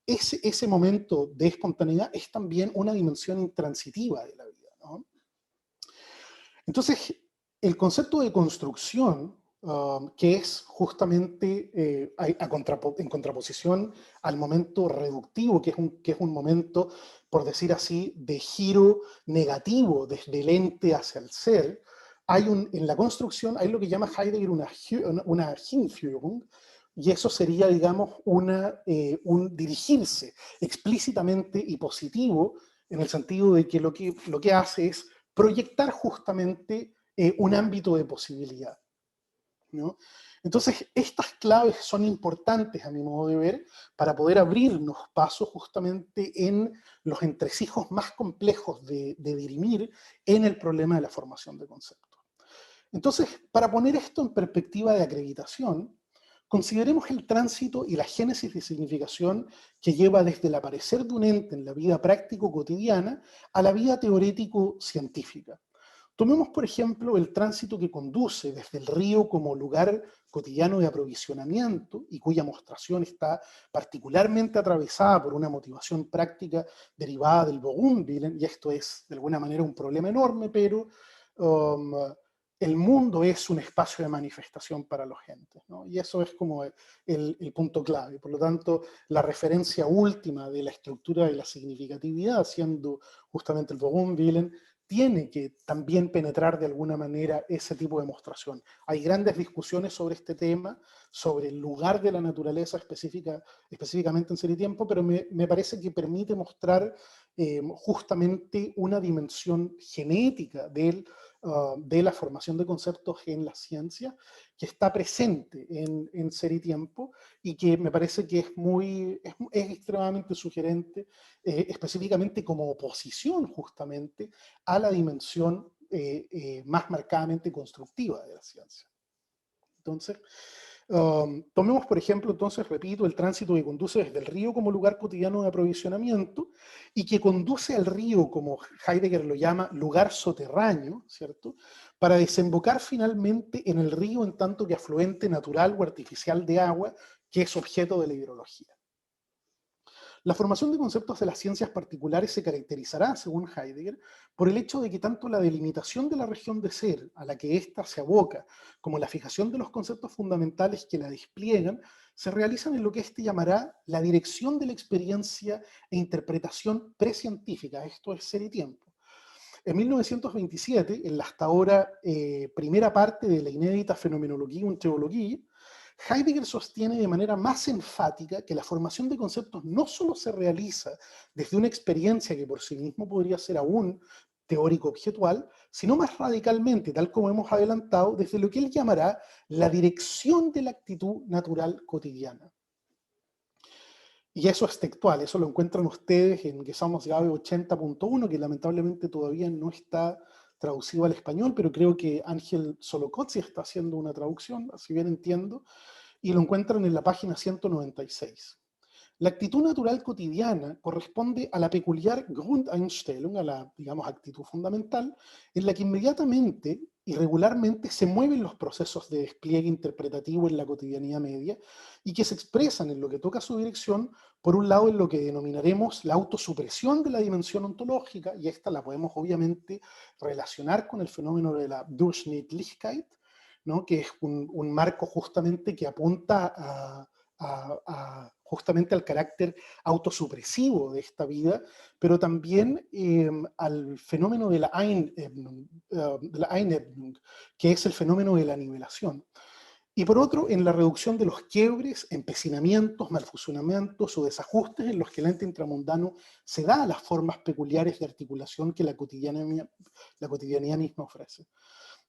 ese momento de espontaneidad es también una dimensión intransitiva de la vida, ¿no? Entonces, el concepto de construcción, que es justamente en contraposición al momento reductivo, que es un momento, por decir así, de giro negativo desde el ente hacia el ser, en la construcción hay lo que llama Heidegger una Hinführung, y eso sería, digamos, un dirigirse explícitamente y positivo, en el sentido de que lo que hace es proyectar justamente un ámbito de posibilidad, ¿no? Entonces, estas claves son importantes, a mi modo de ver, para poder abrirnos paso justamente en los entresijos más complejos de dirimir en el problema de la formación de conceptos. Entonces, para poner esto en perspectiva de acreditación, consideremos el tránsito y la génesis de significación que lleva desde el aparecer de un ente en la vida práctico-cotidiana a la vida teorético-científica. Tomemos, por ejemplo, el tránsito que conduce desde el río como lugar cotidiano de aprovisionamiento y cuya mostración está particularmente atravesada por una motivación práctica derivada del Wohnwillen, y esto es de alguna manera un problema enorme, pero el mundo es un espacio de manifestación para los gentes, ¿no? Y eso es como el punto clave. Por lo tanto, la referencia última de la estructura de la significatividad, siendo justamente el Wohnwillen, tiene que también penetrar de alguna manera ese tipo de demostración. Hay grandes discusiones sobre este tema, sobre el lugar de la naturaleza específicamente en Ser y Tiempo, pero me parece que permite mostrar justamente una dimensión genética de la formación de conceptos en la ciencia que está presente en Ser y Tiempo y que me parece que es extremadamente sugerente, específicamente como oposición justamente a la dimensión más marcadamente constructiva de la ciencia. Entonces, tomemos, por ejemplo, entonces, repito, el tránsito que conduce desde el río como lugar cotidiano de aprovisionamiento y que conduce al río, como Heidegger lo llama, lugar soterráneo, ¿cierto? Para desembocar finalmente en el río en tanto que afluente natural o artificial de agua, que es objeto de la hidrología. La formación de conceptos de las ciencias particulares se caracterizará, según Heidegger, por el hecho de que tanto la delimitación de la región de ser a la que ésta se aboca, como la fijación de los conceptos fundamentales que la despliegan, se realizan en lo que éste llamará la dirección de la experiencia e interpretación precientífica, esto es Ser y Tiempo. En 1927, en la hasta ahora primera parte de la inédita Phänomenologie und Theologie, Heidegger sostiene de manera más enfática que la formación de conceptos no solo se realiza desde una experiencia que por sí mismo podría ser aún teórico-objetual, sino más radicalmente, tal como hemos adelantado, desde lo que él llamará la dirección de la actitud natural cotidiana. Y eso es textual, eso lo encuentran ustedes en Gesamthausgabe 80.1, que lamentablemente todavía no está traducido al español, pero creo que Ángel Solocozzi está haciendo una traducción, si bien entiendo, y lo encuentran en la página 196. La actitud natural cotidiana corresponde a la peculiar Grundeinstellung, a la, digamos, actitud fundamental, en la que inmediatamente y regularmente se mueven los procesos de despliegue interpretativo en la cotidianidad media y que se expresan en lo que toca a su dirección, por un lado en lo que denominaremos la autosupresión de la dimensión ontológica, y esta la podemos obviamente relacionar con el fenómeno de la Durchschnittlichkeit, ¿no? Que es un marco justamente que apunta justamente al carácter autosupresivo de esta vida, pero también al fenómeno de la Einebnung, que es el fenómeno de la nivelación. Y por otro, en la reducción de los quiebres, empecinamientos, malfuncionamientos o desajustes en los que el ente intramundano se da a las formas peculiares de articulación que la cotidianidad misma ofrece.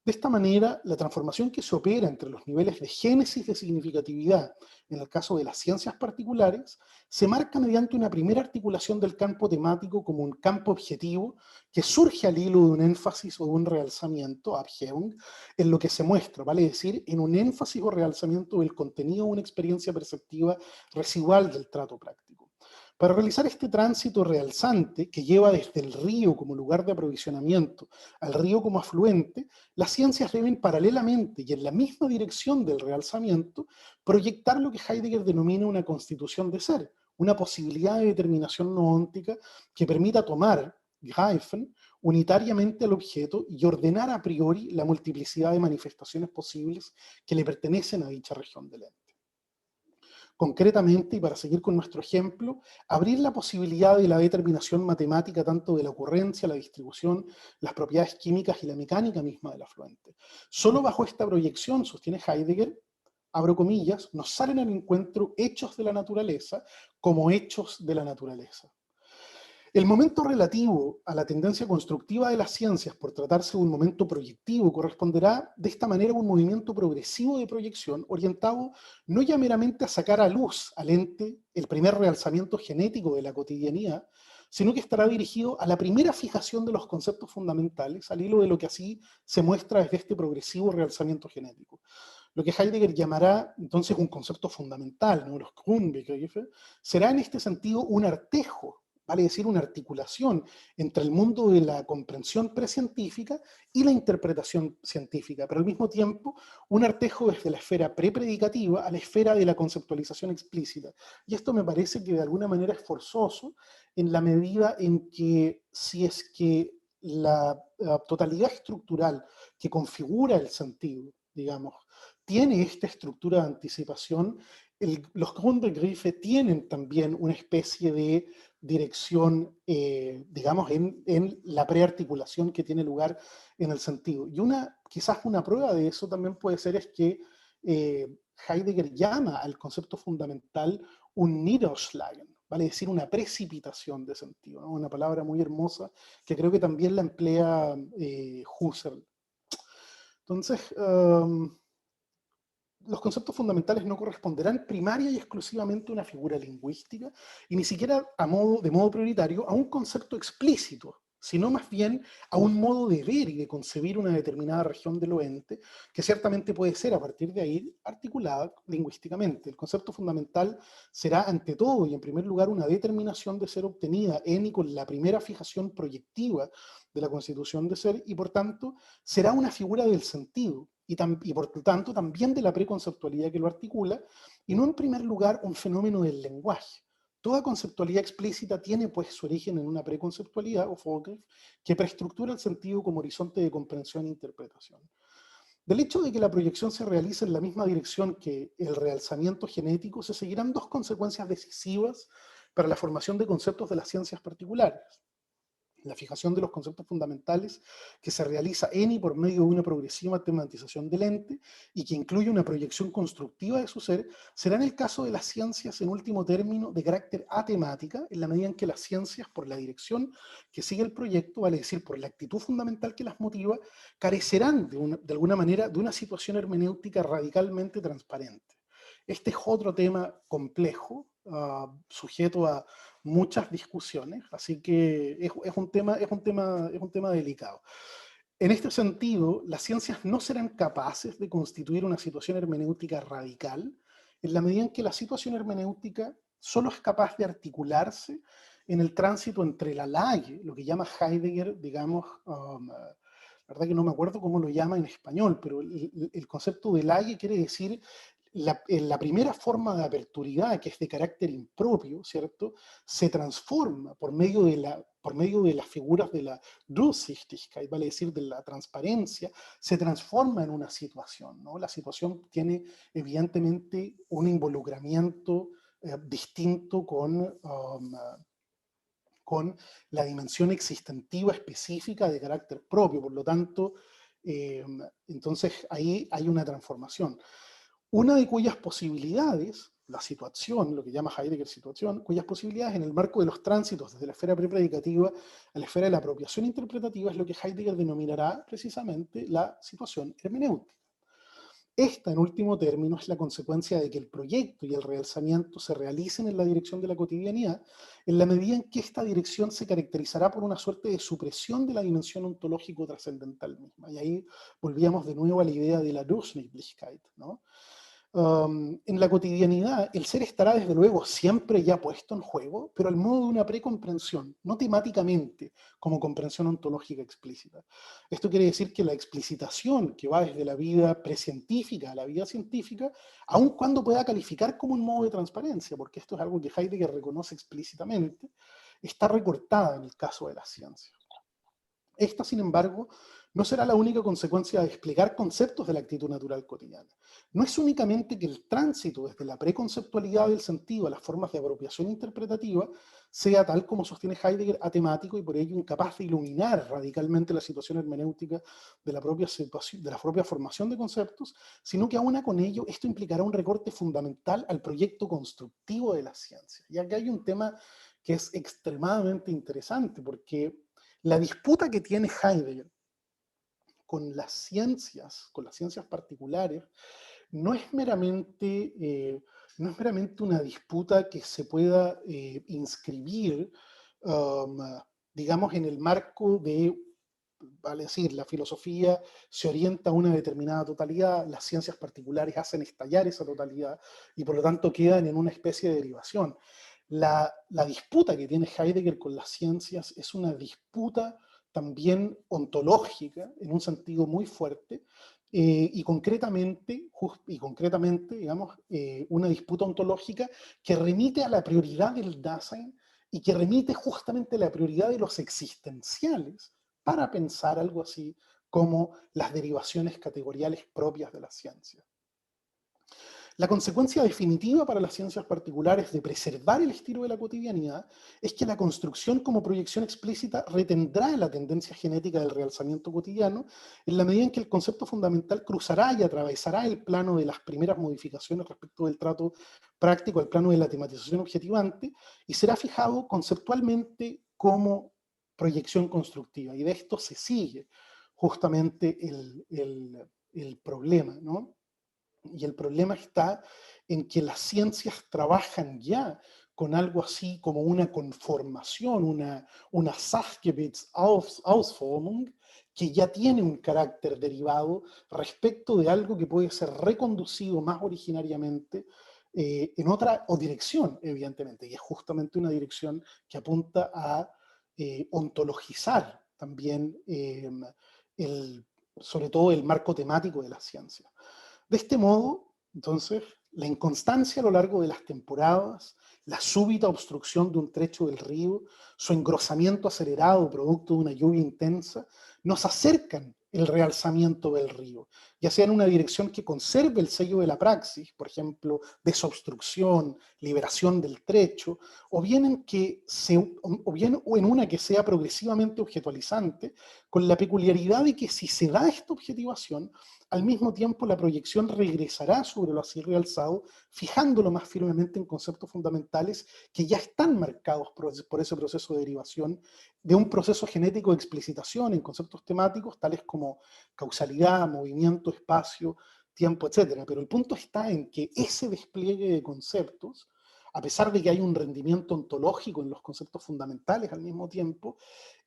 De esta manera, la transformación que se opera entre los niveles de génesis de significatividad, en el caso de las ciencias particulares, se marca mediante una primera articulación del campo temático como un campo objetivo que surge al hilo de un énfasis o de un realzamiento, Abhebung, en lo que se muestra, vale decir, en un énfasis o realzamiento del contenido de una experiencia perceptiva residual del trato práctico. Para realizar este tránsito realzante que lleva desde el río como lugar de aprovisionamiento al río como afluente, las ciencias deben paralelamente y en la misma dirección del realzamiento proyectar lo que Heidegger denomina una constitución de ser, una posibilidad de determinación noóntica que permita tomar, greifen, unitariamente al objeto y ordenar a priori la multiplicidad de manifestaciones posibles que le pertenecen a dicha región del ente. Concretamente, y para seguir con nuestro ejemplo, abrir la posibilidad de la determinación matemática tanto de la ocurrencia, la distribución, las propiedades químicas y la mecánica misma del afluente. Solo bajo esta proyección, sostiene Heidegger, abro comillas, nos salen al encuentro hechos de la naturaleza como hechos de la naturaleza. El momento relativo a la tendencia constructiva de las ciencias, por tratarse de un momento proyectivo, corresponderá de esta manera a un movimiento progresivo de proyección orientado no ya meramente a sacar a luz al ente el primer realzamiento genético de la cotidianidad, sino que estará dirigido a la primera fijación de los conceptos fundamentales, al hilo de lo que así se muestra desde este progresivo realzamiento genético. Lo que Heidegger llamará entonces un concepto fundamental, ¿no? Los Grundbegriffe, será en este sentido un artejo, vale decir una articulación entre el mundo de la comprensión precientífica y la interpretación científica, pero al mismo tiempo un artejo desde la esfera prepredicativa a la esfera de la conceptualización explícita. Y esto me parece que de alguna manera es forzoso en la medida en que si es que la totalidad estructural que configura el sentido, digamos, tiene esta estructura de anticipación, los Grundbegriffe tienen también una especie de dirección, digamos, en la prearticulación que tiene lugar en el sentido. Y quizás una prueba de eso también puede ser es que Heidegger llama al concepto fundamental un Niederschlagen, vale decir una precipitación de sentido, ¿no? Una palabra muy hermosa que creo que también la emplea Husserl. Entonces, los conceptos fundamentales no corresponderán primaria y exclusivamente a una figura lingüística y ni siquiera de modo prioritario a un concepto explícito, sino más bien a un modo de ver y de concebir una determinada región de lo ente, que ciertamente puede ser a partir de ahí articulada lingüísticamente. El concepto fundamental será ante todo y en primer lugar una determinación de ser obtenida en y con la primera fijación proyectiva de la constitución de ser y por tanto será una figura del sentido y por lo tanto también de la preconceptualidad que lo articula y no en primer lugar un fenómeno del lenguaje. Toda conceptualidad explícita tiene pues su origen en una preconceptualidad o Vorgriff que preestructura el sentido como horizonte de comprensión e interpretación. Del hecho de que la proyección se realice en la misma dirección que el realzamiento genético, se seguirán dos consecuencias decisivas para la formación de conceptos de las ciencias particulares. La fijación de los conceptos fundamentales que se realiza en y por medio de una progresiva tematización del ente y que incluye una proyección constructiva de su ser, será en el caso de las ciencias, en último término, de carácter atemática, en la medida en que las ciencias, por la dirección que sigue el proyecto, vale decir, por la actitud fundamental que las motiva, carecerán de alguna manera de una situación hermenéutica radicalmente transparente. Este es otro tema complejo, sujeto a muchas discusiones, así que es un tema delicado. En este sentido, las ciencias no serán capaces de constituir una situación hermenéutica radical en la medida en que la situación hermenéutica solo es capaz de articularse en el tránsito entre la Lage, lo que llama Heidegger, digamos, la verdad que no me acuerdo cómo lo llama en español, pero el concepto de Lage quiere decir la primera forma de aperturidad, que es de carácter impropio, ¿cierto?, se transforma por medio de las figuras de la Durchsichtigkeit, vale decir, de la transparencia, se transforma en una situación, ¿no? La situación tiene evidentemente un involucramiento distinto con la dimensión existentiva específica de carácter propio, por lo tanto, entonces ahí hay una transformación. Una de cuyas posibilidades, la situación, lo que llama Heidegger situación, cuyas posibilidades en el marco de los tránsitos desde la esfera prepredicativa a la esfera de la apropiación interpretativa es lo que Heidegger denominará precisamente la situación hermenéutica. Esta, en último término, es la consecuencia de que el proyecto y el realzamiento se realicen en la dirección de la cotidianidad, en la medida en que esta dirección se caracterizará por una suerte de supresión de la dimensión ontológico-trascendental misma. Y ahí volvíamos de nuevo a la idea de la Durchschnittlichkeit, ¿no? En la cotidianidad, el ser estará desde luego siempre ya puesto en juego, pero al modo de una precomprensión, no temáticamente, como comprensión ontológica explícita. Esto quiere decir que la explicitación que va desde la vida precientífica a la vida científica, aun cuando pueda calificar como un modo de transparencia, porque esto es algo que Heidegger reconoce explícitamente, está recortada en el caso de la ciencia. Esta, sin embargo, no será la única consecuencia de explicar conceptos de la actitud natural cotidiana. No es únicamente que el tránsito desde la preconceptualidad del sentido a las formas de apropiación interpretativa sea, tal como sostiene Heidegger, atemático y por ello incapaz de iluminar radicalmente la situación hermenéutica de la propia formación de conceptos, sino que aún con ello esto implicará un recorte fundamental al proyecto constructivo de la ciencia. Y aquí hay un tema que es extremadamente interesante, porque la disputa que tiene Heidegger con las ciencias particulares, no es meramente una disputa que se pueda inscribir, um, digamos, en el marco de, vale decir, la filosofía se orienta a una determinada totalidad, las ciencias particulares hacen estallar esa totalidad y por lo tanto quedan en una especie de derivación. La disputa que tiene Heidegger con las ciencias es una disputa también ontológica, en un sentido muy fuerte, y concretamente, digamos, una disputa ontológica que remite a la prioridad del Dasein y que remite justamente a la prioridad de los existenciales para pensar algo así como las derivaciones categoriales propias de la ciencia. La consecuencia definitiva para las ciencias particulares de preservar el estilo de la cotidianidad es que la construcción como proyección explícita retendrá la tendencia genética del realzamiento cotidiano en la medida en que el concepto fundamental cruzará y atravesará el plano de las primeras modificaciones respecto del trato práctico al plano de la tematización objetivante y será fijado conceptualmente como proyección constructiva. Y de esto se sigue justamente el problema, ¿no? Y el problema está en que las ciencias trabajan ya con algo así como una conformación, una Sachgebietsausformung, que ya tiene un carácter derivado respecto de algo que puede ser reconducido más originariamente en otra o dirección, evidentemente, y es justamente una dirección que apunta a ontologizar también sobre todo el marco temático de la ciencia. De este modo, entonces, la inconstancia a lo largo de las temporadas, la súbita obstrucción de un trecho del río, su engrosamiento acelerado producto de una lluvia intensa, nos acercan el realzamiento del río, ya sea en una dirección que conserve el sello de la praxis, por ejemplo, desobstrucción, liberación del trecho, o bien en una que sea progresivamente objetualizante, con la peculiaridad de que si se da esta objetivación, al mismo tiempo la proyección regresará sobre lo así realzado, fijándolo más firmemente en conceptos fundamentales que ya están marcados por ese proceso de derivación de un proceso genético de explicitación en conceptos temáticos tales como causalidad, movimiento, espacio, tiempo, etc. Pero el punto está en que ese despliegue de conceptos, a pesar de que hay un rendimiento ontológico en los conceptos fundamentales al mismo tiempo,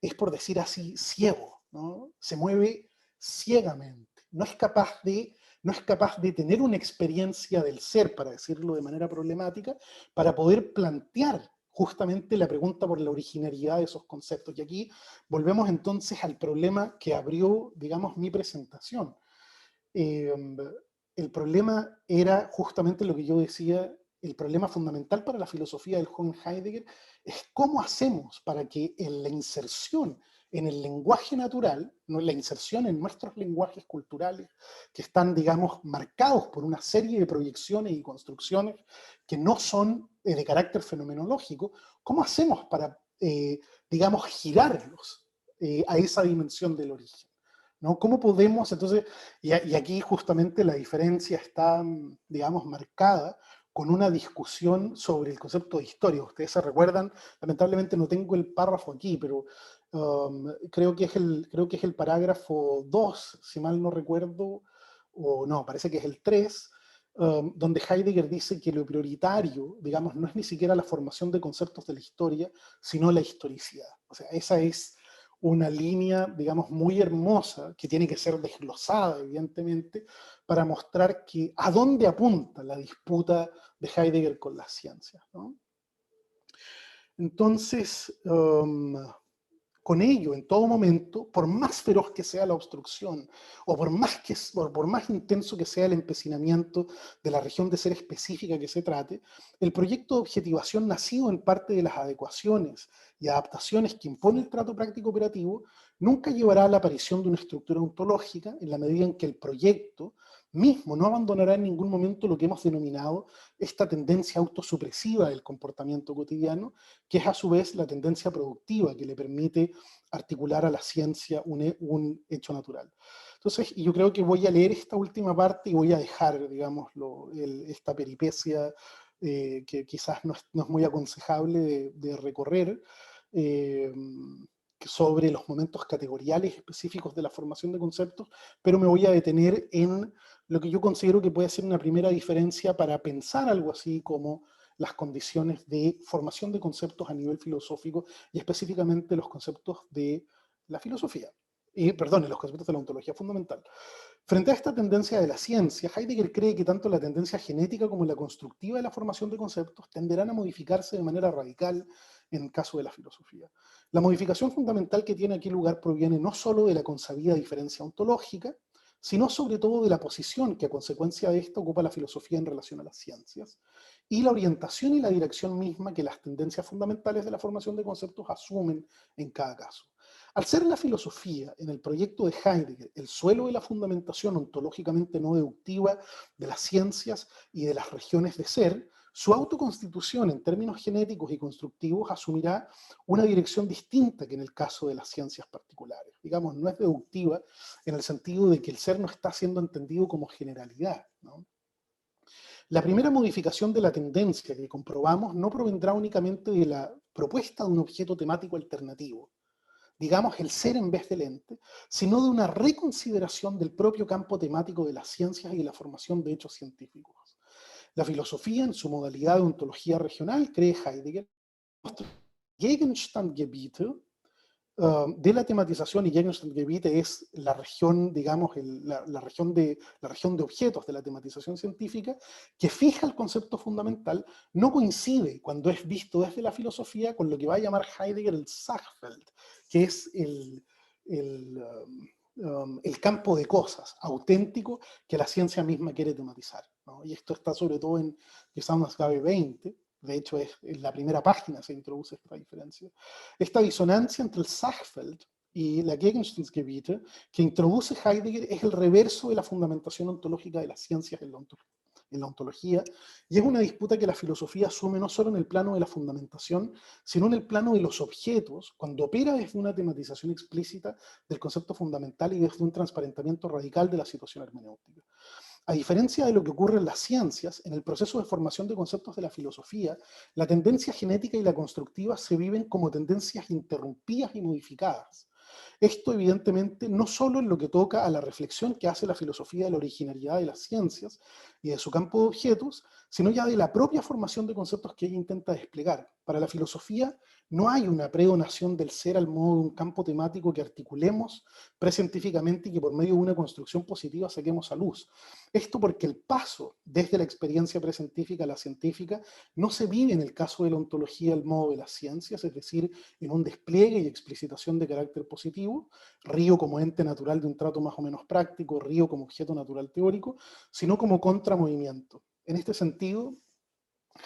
es, por decir así, ciego, ¿no? Se mueve ciegamente. No es capaz de tener una experiencia del ser, para decirlo de manera problemática, para poder plantear justamente la pregunta por la originalidad de esos conceptos. Y aquí volvemos entonces al problema que abrió, digamos, mi presentación. Eh, el problema era justamente lo que yo decía, el problema fundamental para la filosofía del joven Heidegger es cómo hacemos para que en la inserción en el lenguaje natural, ¿no? La inserción en nuestros lenguajes culturales que están, digamos, marcados por una serie de proyecciones y construcciones que no son de carácter fenomenológico, ¿cómo hacemos para, digamos, girarlos a esa dimensión del origen? ¿No? ¿Cómo podemos, entonces, y aquí justamente la diferencia está, digamos, marcada con una discusión sobre el concepto de historia? Ustedes se recuerdan, lamentablemente no tengo el párrafo aquí, pero creo que es el parágrafo 2, si mal no recuerdo, o no, parece que es el 3, donde Heidegger dice que lo prioritario, digamos, no es ni siquiera la formación de conceptos de la historia, sino la historicidad. O sea, esa es una línea, digamos, muy hermosa, que tiene que ser desglosada, evidentemente, para mostrar que a dónde apunta la disputa de Heidegger con las ciencias, ¿no? Entonces, con ello, en todo momento, por más feroz que sea la obstrucción, o por más intenso que sea el empecinamiento de la región de ser específica que se trate, el proyecto de objetivación nacido en parte de las adecuaciones y adaptaciones que impone el trato práctico operativo, nunca llevará a la aparición de una estructura ontológica en la medida en que el proyecto mismo no abandonará en ningún momento lo que hemos denominado esta tendencia autosupresiva del comportamiento cotidiano, que es a su vez la tendencia productiva que le permite articular a la ciencia un hecho natural. Entonces, yo creo que voy a leer esta última parte y voy a dejar, digamos, esta peripecia que quizás no es muy aconsejable de recorrer, eh, sobre los momentos categoriales específicos de la formación de conceptos, pero me voy a detener en lo que yo considero que puede ser una primera diferencia para pensar algo así como las condiciones de formación de conceptos a nivel filosófico y específicamente los conceptos de la filosofía, los conceptos de la ontología fundamental. Frente a esta tendencia de la ciencia, Heidegger cree que tanto la tendencia genética como la constructiva de la formación de conceptos tenderán a modificarse de manera radical en el caso de la filosofía. La modificación fundamental que tiene aquí lugar proviene no solo de la consabida diferencia ontológica, sino sobre todo de la posición que a consecuencia de esto ocupa la filosofía en relación a las ciencias, y la orientación y la dirección misma que las tendencias fundamentales de la formación de conceptos asumen en cada caso. Al ser la filosofía, en el proyecto de Heidegger, el suelo de la fundamentación ontológicamente no deductiva de las ciencias y de las regiones de ser, su autoconstitución en términos genéticos y constructivos asumirá una dirección distinta que en el caso de las ciencias particulares. Digamos, no es deductiva en el sentido de que el ser no está siendo entendido como generalidad, ¿no? La primera modificación de la tendencia que comprobamos no provendrá únicamente de la propuesta de un objeto temático alternativo, digamos el ser en vez del ente, sino de una reconsideración del propio campo temático de las ciencias y la formación de hechos científicos. La filosofía, en su modalidad de ontología regional, cree Heidegger, Gegenstandgebiete de la tematización, y Gegenstandgebiete es la región, digamos, la región de objetos de la tematización científica, que fija el concepto fundamental, no coincide cuando es visto desde la filosofía con lo que va a llamar Heidegger el Sachfeld, que es el campo de cosas auténtico que la ciencia misma quiere tematizar, ¿no? Y esto está sobre todo en Gesamtausgabe 20, de hecho en la primera página se introduce esta diferencia. Esta disonancia entre el Sachfeld y la Gegenstandsgebiete que introduce Heidegger es el reverso de la fundamentación ontológica de las ciencias en la ontología, y es una disputa que la filosofía asume no solo en el plano de la fundamentación, sino en el plano de los objetos, cuando opera desde una tematización explícita del concepto fundamental y desde un transparentamiento radical de la situación hermenéutica. A diferencia de lo que ocurre en las ciencias, en el proceso de formación de conceptos de la filosofía, la tendencia genética y la constructiva se viven como tendencias interrumpidas y modificadas. Esto evidentemente no solo en lo que toca a la reflexión que hace la filosofía de la originalidad de las ciencias y de su campo de objetos, sino ya de la propia formación de conceptos que ella intenta desplegar. Para la filosofía no hay una predonación del ser al modo de un campo temático que articulemos prescientíficamente y que por medio de una construcción positiva saquemos a luz. Esto porque el paso desde la experiencia prescientífica a la científica no se vive en el caso de la ontología al modo de las ciencias, es decir, en un despliegue y explicitación de carácter positivo, río como ente natural de un trato más o menos práctico, río como objeto natural teórico, sino como contramovimiento. En este sentido,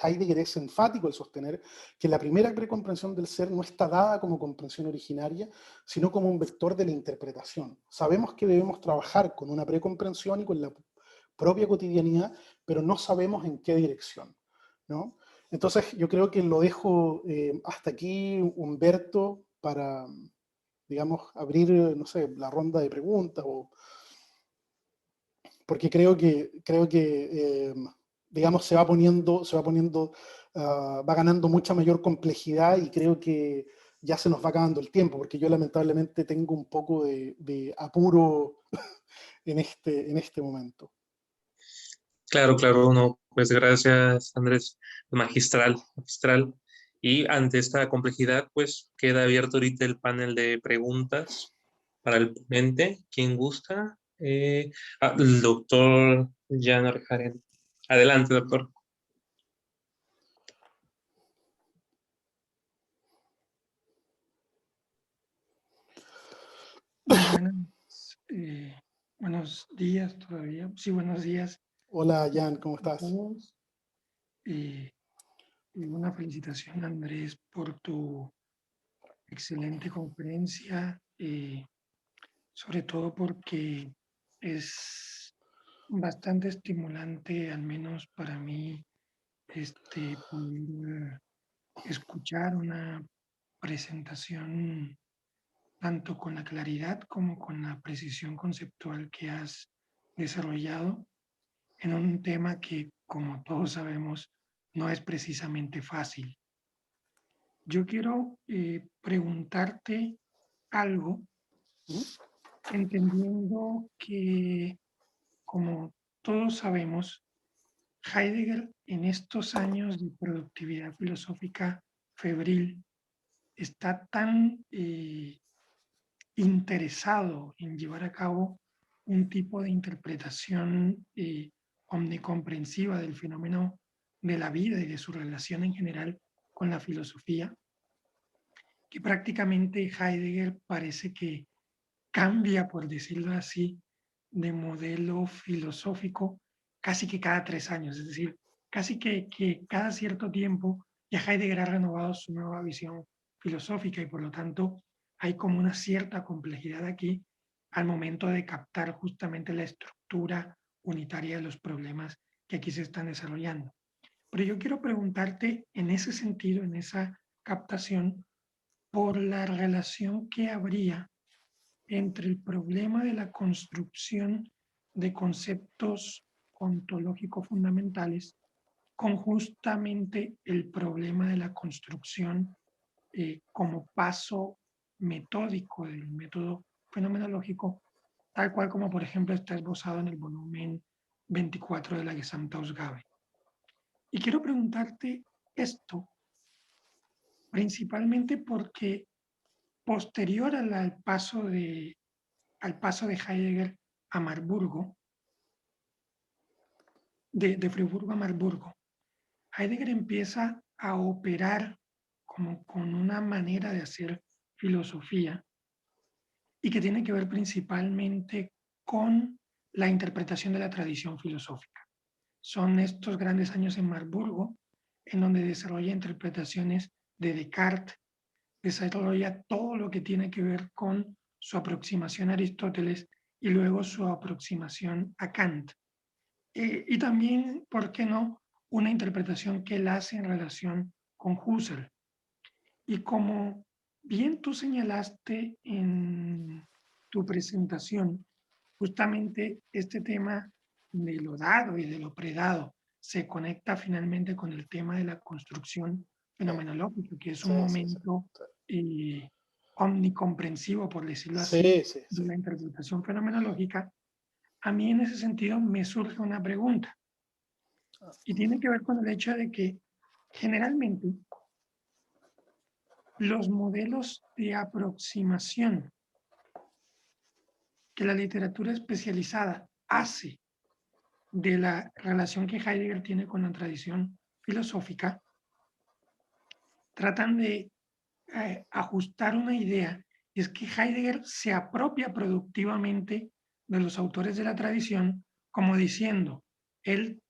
Heidegger es enfático al sostener que la primera precomprensión del ser no está dada como comprensión originaria, sino como un vector de la interpretación. Sabemos que debemos trabajar con una precomprensión y con la propia cotidianidad, pero no sabemos en qué dirección, ¿no? Entonces yo creo que lo dejo hasta aquí, Humberto, para, digamos, abrir, no sé, la ronda de preguntas, porque digamos, va ganando mucha mayor complejidad, y creo que ya se nos va acabando el tiempo, porque yo lamentablemente tengo un poco de apuro en este momento. Claro, claro, no, pues gracias, Andrés, magistral, magistral. Y ante esta complejidad, pues queda abierto ahorita el panel de preguntas para el ponente. ¿Quién gusta? El doctor Jan Arjaren. Adelante, doctor. Buenas, buenos días todavía. Sí, buenos días Hola, Jan, ¿cómo a estás? todos. Y una felicitación, Andrés, por tu excelente conferencia, sobre todo porque es bastante estimulante, al menos para mí, poder escuchar una presentación tanto con la claridad como con la precisión conceptual que has desarrollado en un tema que, como todos sabemos, no es precisamente fácil. Yo quiero preguntarte algo, entendiendo que, como todos sabemos, Heidegger en estos años de productividad filosófica febril está tan interesado en llevar a cabo un tipo de interpretación omnicomprensiva del fenómeno de la vida y de su relación en general con la filosofía, que prácticamente Heidegger parece que cambia, por decirlo así, de modelo filosófico casi que cada 3 años, es decir, casi que cada cierto tiempo ya Heidegger ha renovado su nueva visión filosófica y por lo tanto hay como una cierta complejidad aquí al momento de captar justamente la estructura unitaria de los problemas que aquí se están desarrollando. Pero yo quiero preguntarte en ese sentido, en esa captación, por la relación que habría entre el problema de la construcción de conceptos ontológicos fundamentales con justamente el problema de la construcción como paso metódico del método fenomenológico, tal cual como por ejemplo está esbozado en el volumen 24 de la Gesamtausgabe. Y quiero preguntarte esto, principalmente porque posterior al paso de Heidegger a Marburgo, de Friburgo a Marburgo, Heidegger empieza a operar como con una manera de hacer filosofía y que tiene que ver principalmente con la interpretación de la tradición filosófica. Son estos grandes años en Marburgo en donde desarrolla interpretaciones de Descartes, desarrolla todo lo que tiene que ver con su aproximación a Aristóteles y luego su aproximación a Kant. Y también, ¿por qué no?, una interpretación que él hace en relación con Husserl. Y como bien tú señalaste en tu presentación, justamente este tema de lo dado y de lo predado se conecta finalmente con el tema de la construcción fenomenológica, que es un momento omnicomprensivo, por decirlo así, de la interpretación fenomenológica. A mí en ese sentido me surge una pregunta y tiene que ver con el hecho de que generalmente los modelos de aproximación que la literatura especializada hace de la relación que Heidegger tiene con la tradición filosófica tratan de ajustar una idea, y es que Heidegger se apropia productivamente de los autores de la tradición, como diciendo, él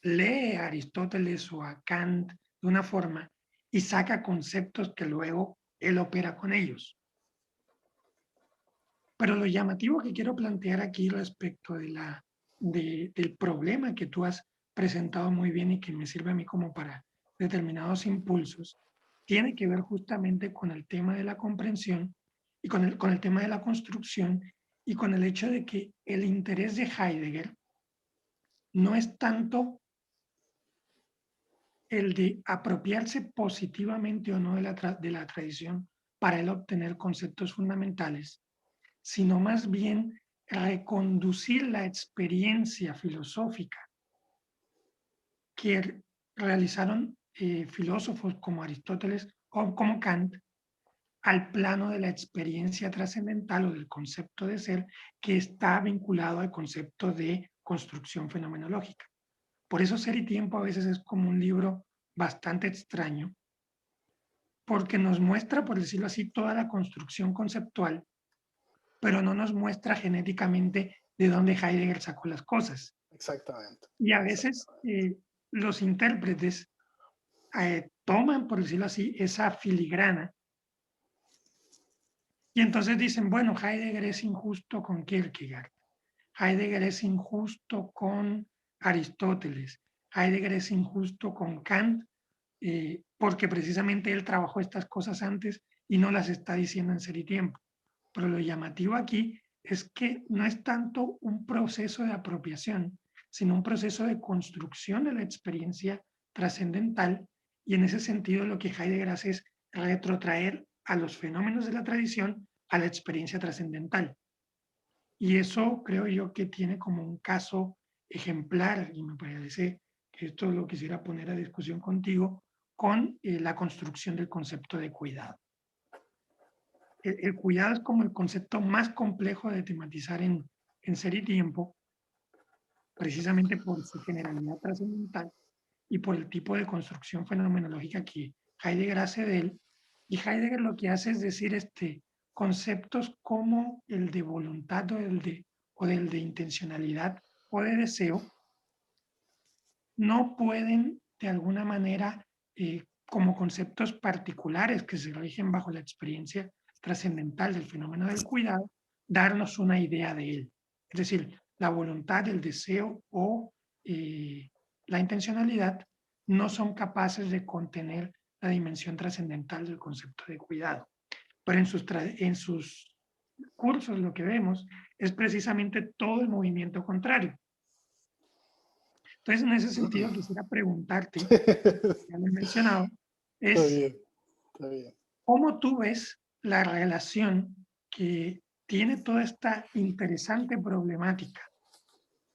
lee a Aristóteles o a Kant de una forma y saca conceptos que luego él opera con ellos. Pero lo llamativo que quiero plantear aquí respecto del problema que tú has presentado muy bien y que me sirve a mí como para determinados impulsos, tiene que ver justamente con el tema de la comprensión y con el tema de la construcción y con el hecho de que el interés de Heidegger no es tanto el de apropiarse positivamente o no de la tradición para él obtener conceptos fundamentales, sino más bien reconducir la experiencia filosófica que realizaron filósofos como Aristóteles o como Kant al plano de la experiencia trascendental o del concepto de ser que está vinculado al concepto de construcción fenomenológica. Por eso Ser y Tiempo a veces es como un libro bastante extraño, porque nos muestra, por decirlo así, toda la construcción conceptual, pero no nos muestra genéticamente de dónde Heidegger sacó las cosas. Exactamente. Y a veces los intérpretes toman, por decirlo así, esa filigrana y entonces dicen, bueno, Heidegger es injusto con Kierkegaard, Heidegger es injusto con Aristóteles, Heidegger es injusto con Kant, porque precisamente él trabajó estas cosas antes y no las está diciendo en Ser y Tiempo. Pero lo llamativo aquí es que no es tanto un proceso de apropiación, sino un proceso de construcción de la experiencia trascendental, y en ese sentido lo que Heidegger hace es retrotraer a los fenómenos de la tradición a la experiencia trascendental. Y eso creo yo que tiene como un caso ejemplar, y me parece que esto lo quisiera poner a discusión contigo, con la construcción del concepto de cuidado. El cuidado es como el concepto más complejo de tematizar en Ser y Tiempo, precisamente por su generalidad trascendental y por el tipo de construcción fenomenológica que Heidegger hace de él. Y Heidegger lo que hace es decir conceptos como el de voluntad o del de intencionalidad o de deseo no pueden de alguna manera como conceptos particulares que se rigen bajo la experiencia trascendental del fenómeno del cuidado, darnos una idea de él. Es decir, la voluntad, el deseo o la intencionalidad no son capaces de contener la dimensión trascendental del concepto de cuidado. Pero en sus cursos lo que vemos es precisamente todo el movimiento contrario. Entonces, en ese sentido, quisiera preguntarte, ya lo he mencionado, Está es bien, está bien. ¿cómo tú ves la relación que tiene toda esta interesante problemática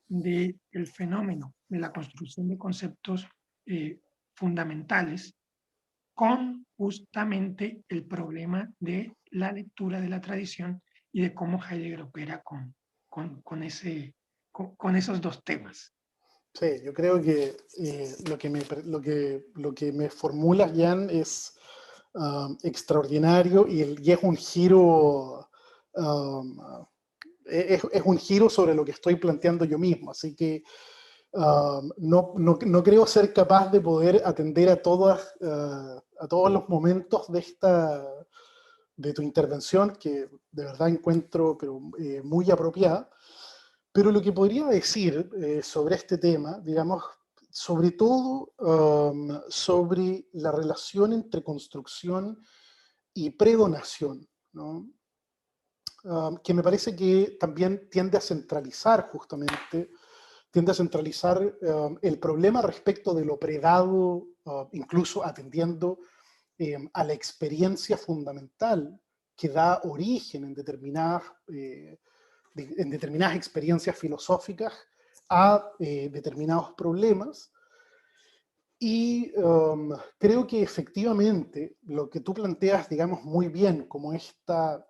del fenómeno de la construcción de conceptos fundamentales con justamente el problema de la lectura de la tradición y de cómo Heidegger opera con esos dos temas? Sí, yo creo que lo que me formulas, Jan, es extraordinario y es un giro, es un giro sobre lo que estoy planteando yo mismo. Así que no creo ser capaz de poder atender a todos los momentos de tu intervención, que de verdad encuentro pero, muy apropiada. Pero lo que podría decir sobre este tema, digamos, sobre todo sobre la relación entre construcción y predonación, ¿no? Que me parece que también tiende a centralizar justamente, tiende a centralizar el problema respecto de lo predado, incluso atendiendo a la experiencia fundamental que da origen en determinadas experiencias filosóficas a determinados problemas. Y creo que efectivamente lo que tú planteas, digamos, muy bien, como esta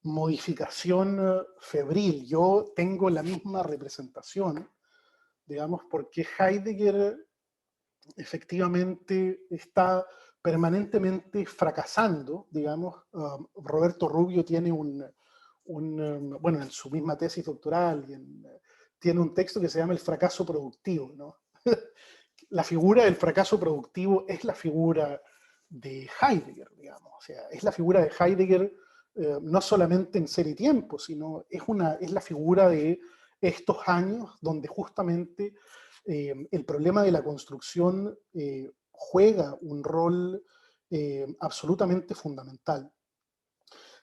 modificación febril, yo tengo la misma representación, digamos, porque Heidegger efectivamente está permanentemente fracasando, digamos. Roberto Rubio tiene bueno, en su misma tesis doctoral, tiene un texto que se llama El fracaso productivo, ¿no? La figura del fracaso productivo es la figura de Heidegger, digamos. O sea, es la figura de Heidegger no solamente en Ser y Tiempo, sino es la figura de estos años donde justamente el problema de la construcción juega un rol absolutamente fundamental.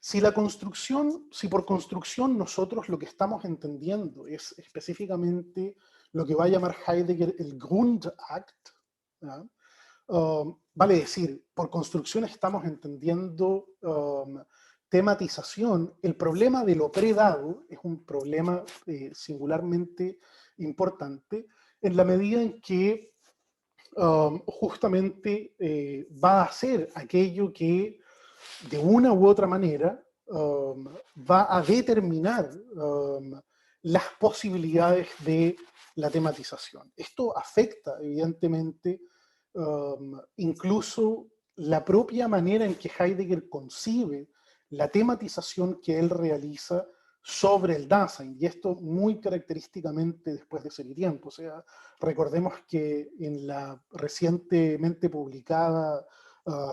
Si por construcción nosotros lo que estamos entendiendo es específicamente lo que va a llamar Heidegger el Grundakt, ¿ya? Vale decir, por construcción estamos entendiendo tematización. El problema de lo predado es un problema singularmente importante en la medida en que justamente va a ser aquello que de una u otra manera va a determinar las posibilidades de la tematización. Esto afecta evidentemente incluso la propia manera en que Heidegger concibe la tematización que él realiza sobre el Dasein, y esto muy característicamente después de Ser y Tiempo. O sea, recordemos que en la recientemente publicada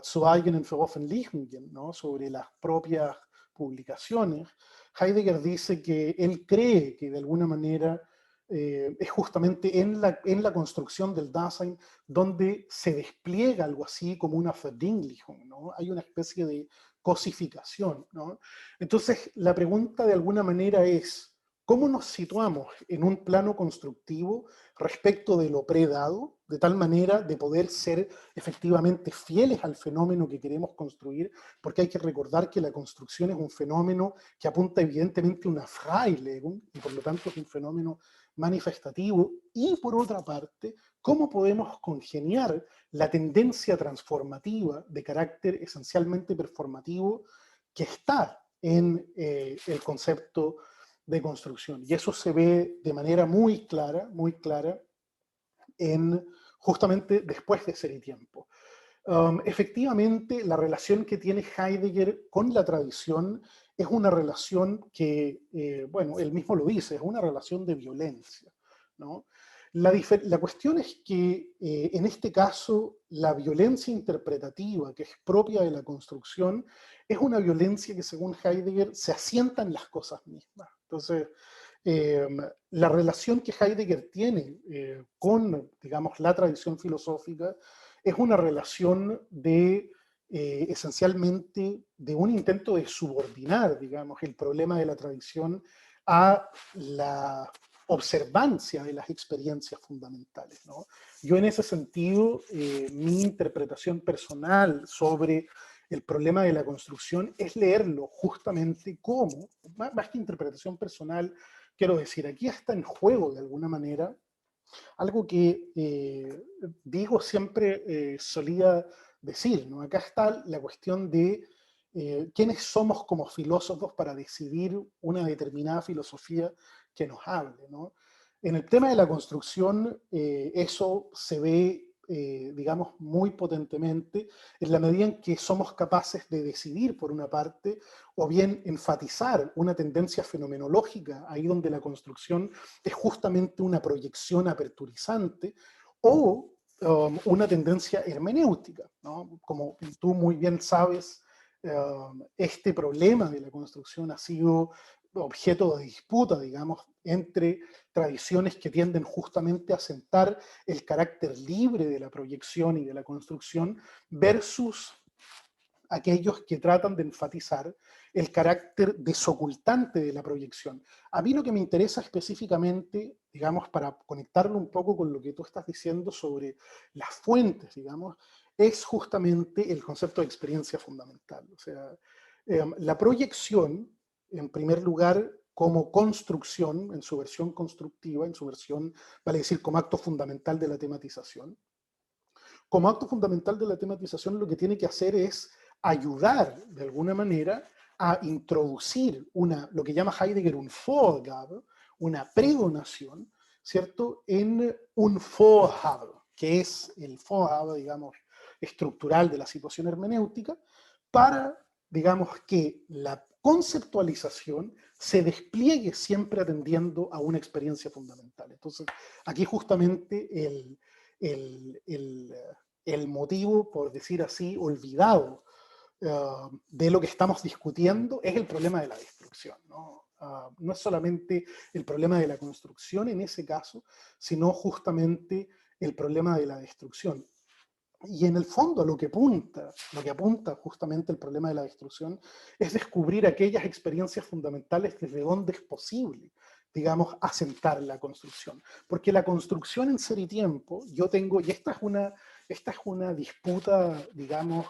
Zu eigenen Veröffentlichungen, ¿no? Sobre las propias publicaciones, Heidegger dice que él cree que de alguna manera es justamente en la construcción del Dasein donde se despliega algo así como una Verdinglichung, ¿no? Hay una especie de cosificación, ¿no? Entonces, la pregunta de alguna manera es, ¿cómo nos situamos en un plano constructivo respecto de lo predado, de tal manera de poder ser efectivamente fieles al fenómeno que queremos construir? Porque hay que recordar que la construcción es un fenómeno que apunta evidentemente a una Freilegung, y por lo tanto es un fenómeno manifestativo. Y por otra parte, ¿cómo podemos congeniar la tendencia transformativa de carácter esencialmente performativo que está en el concepto de construcción? Y eso se ve de manera muy clara justamente después de Ser y Tiempo. Efectivamente, la relación que tiene Heidegger con la tradición es una relación que, bueno, él mismo lo dice, es una relación de violencia, ¿no? La cuestión es que en este caso la violencia interpretativa que es propia de la construcción es una violencia que según Heidegger se asienta en las cosas mismas. Entonces, la relación que Heidegger tiene con, digamos, la tradición filosófica es una relación de, esencialmente, de un intento de subordinar, digamos, el problema de la tradición a la observancia de las experiencias fundamentales, ¿no? Yo en ese sentido, mi interpretación personal sobre el problema de la construcción es leerlo justamente como, más que interpretación personal, quiero decir, aquí está en juego de alguna manera algo que Diego siempre solía decir, ¿no? Acá está la cuestión de quiénes somos como filósofos para decidir una determinada filosofía que nos hable, ¿no? En el tema de la construcción, eso se ve, digamos, muy potentemente en la medida en que somos capaces de decidir, por una parte, o bien enfatizar una tendencia fenomenológica, ahí donde la construcción es justamente una proyección aperturizante, o una tendencia hermenéutica, ¿no? Como tú muy bien sabes, este problema de la construcción ha sido objeto de disputa, digamos, entre tradiciones que tienden justamente a asentar el carácter libre de la proyección y de la construcción versus aquellos que tratan de enfatizar el carácter desocultante de la proyección. A mí lo que me interesa específicamente, digamos, para conectarlo un poco con lo que tú estás diciendo sobre las fuentes, digamos, es justamente el concepto de experiencia fundamental. O sea, la proyección, en primer lugar, como construcción, en su versión constructiva, en su versión, vale decir, como acto fundamental de la tematización. Como acto fundamental de la tematización, lo que tiene que hacer es ayudar, de alguna manera, a introducir lo que llama Heidegger un Vorgabe, una predonación, ¿cierto?, en un Vorhabe, que es el Vorhabe, digamos, estructural de la situación hermenéutica, para, digamos, que la conceptualización se despliegue siempre atendiendo a una experiencia fundamental. Entonces, aquí justamente el motivo, por decir así, olvidado de lo que estamos discutiendo es el problema de la destrucción, ¿no? No es solamente el problema de la construcción en ese caso, sino justamente el problema de la destrucción. Y en el fondo lo que apunta justamente el problema de la destrucción es descubrir aquellas experiencias fundamentales desde donde es posible, digamos, asentar la construcción. Porque la construcción en Ser y Tiempo, yo tengo, y esta es una disputa, digamos,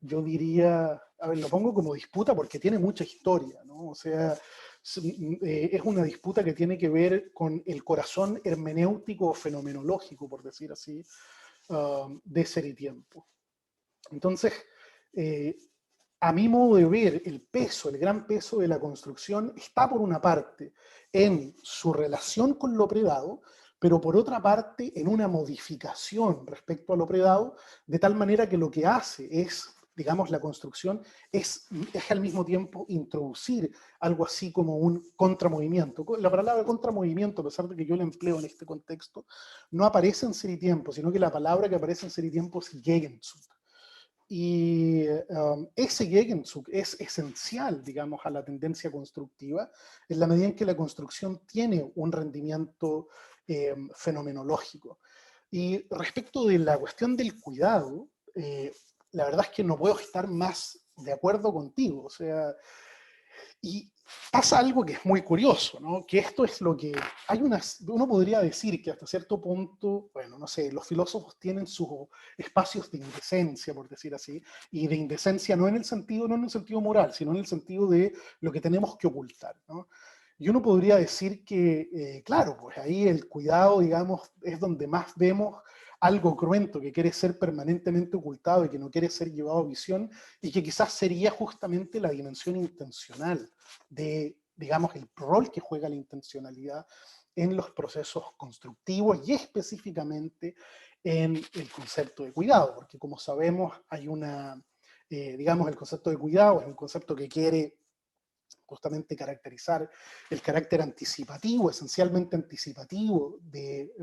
yo diría, a ver, lo pongo como disputa porque tiene mucha historia, ¿no? O sea, es una disputa que tiene que ver con el corazón hermenéutico o fenomenológico, por decir así, de Ser y Tiempo. Entonces, a mi modo de ver, el gran peso de la construcción está por una parte en su relación con lo predado, pero por otra parte en una modificación respecto a lo predado, de tal manera que lo que hace es, digamos, la construcción es al mismo tiempo introducir algo así como un contramovimiento. La palabra contramovimiento, a pesar de que yo la empleo en este contexto, no aparece en Ser y Tiempo, sino que la palabra que aparece en Ser y Tiempo es Gegenzug. Y ese Gegenzug es esencial, digamos, a la tendencia constructiva, en la medida en que la construcción tiene un rendimiento fenomenológico. Y respecto de la cuestión del cuidado, la verdad es que no puedo estar más de acuerdo contigo. O sea, y pasa algo que es muy curioso, ¿no? Que esto es lo que uno podría decir que hasta cierto punto, bueno, no sé, los filósofos tienen sus espacios de indecencia, por decir así, y de indecencia no en el sentido moral, sino en el sentido de lo que tenemos que ocultar, ¿no? Y uno podría decir que, claro, pues ahí el cuidado, digamos, es donde más vemos algo cruento que quiere ser permanentemente ocultado y que no quiere ser llevado a visión, y que quizás sería justamente la dimensión intencional de, digamos, el rol que juega la intencionalidad en los procesos constructivos y específicamente en el concepto de cuidado, porque como sabemos hay digamos, el concepto de cuidado es un concepto que quiere justamente caracterizar el carácter anticipativo, esencialmente anticipativo de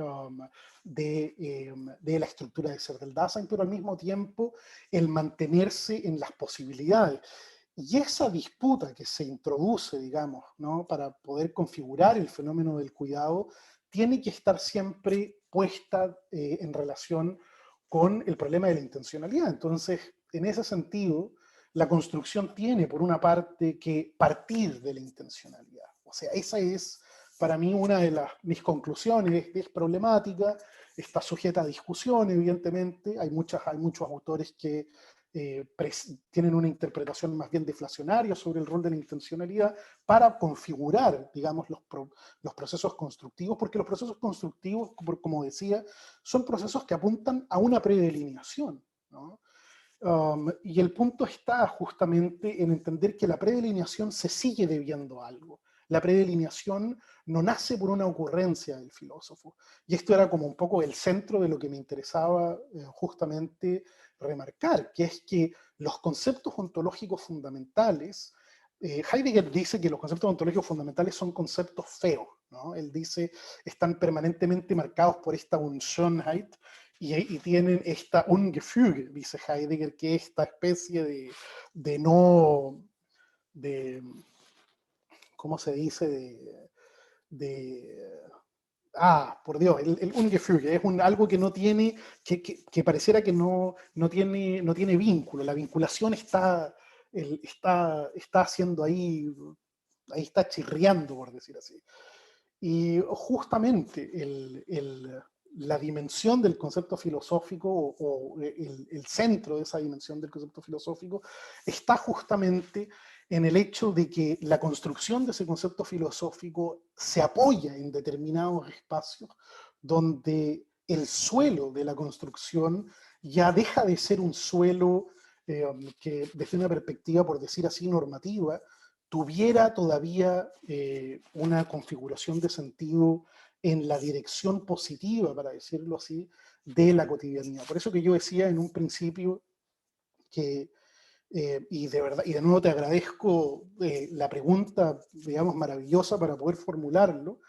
la estructura de ser del Dasein, pero al mismo tiempo el mantenerse en las posibilidades. Y esa disputa que se introduce, digamos, ¿no?, para poder configurar el fenómeno del cuidado, tiene que estar siempre puesta en relación con el problema de la intencionalidad. Entonces, en ese sentido, la construcción tiene, por una parte, que partir de la intencionalidad. O sea, esa es, para mí, una de mis conclusiones. Es problemática, está sujeta a discusión, evidentemente. Hay muchos autores que tienen una interpretación más bien deflacionaria sobre el rol de la intencionalidad para configurar, digamos, los procesos constructivos, porque los procesos constructivos, como decía, son procesos que apuntan a una predelineación, ¿no? Y el punto está justamente en entender que la predelineación se sigue debiendo a algo. La predelineación no nace por una ocurrencia del filósofo. Y esto era como un poco el centro de lo que me interesaba justamente remarcar, que es que los conceptos ontológicos fundamentales, Heidegger dice que los conceptos ontológicos fundamentales son conceptos feos, ¿no? Él dice, están permanentemente marcados por esta Unschönheit, y tienen esta Ungefüge, dice Heidegger, que es esta especie de no, de, ¿cómo se dice? Por Dios, el Ungefüge es algo que no tiene, que pareciera que no tiene vínculo. La vinculación está haciendo ahí está chirriando, por decir así. Y justamente la dimensión del concepto filosófico, o el centro de esa dimensión del concepto filosófico, está justamente en el hecho de que la construcción de ese concepto filosófico se apoya en determinados espacios donde el suelo de la construcción ya deja de ser un suelo que desde una perspectiva, por decir así, normativa, tuviera todavía una configuración de sentido en la dirección positiva, para decirlo así, de la cotidianidad. Por eso que yo decía en un principio que, y de verdad, y de nuevo te agradezco la pregunta, digamos, maravillosa para poder formularlo,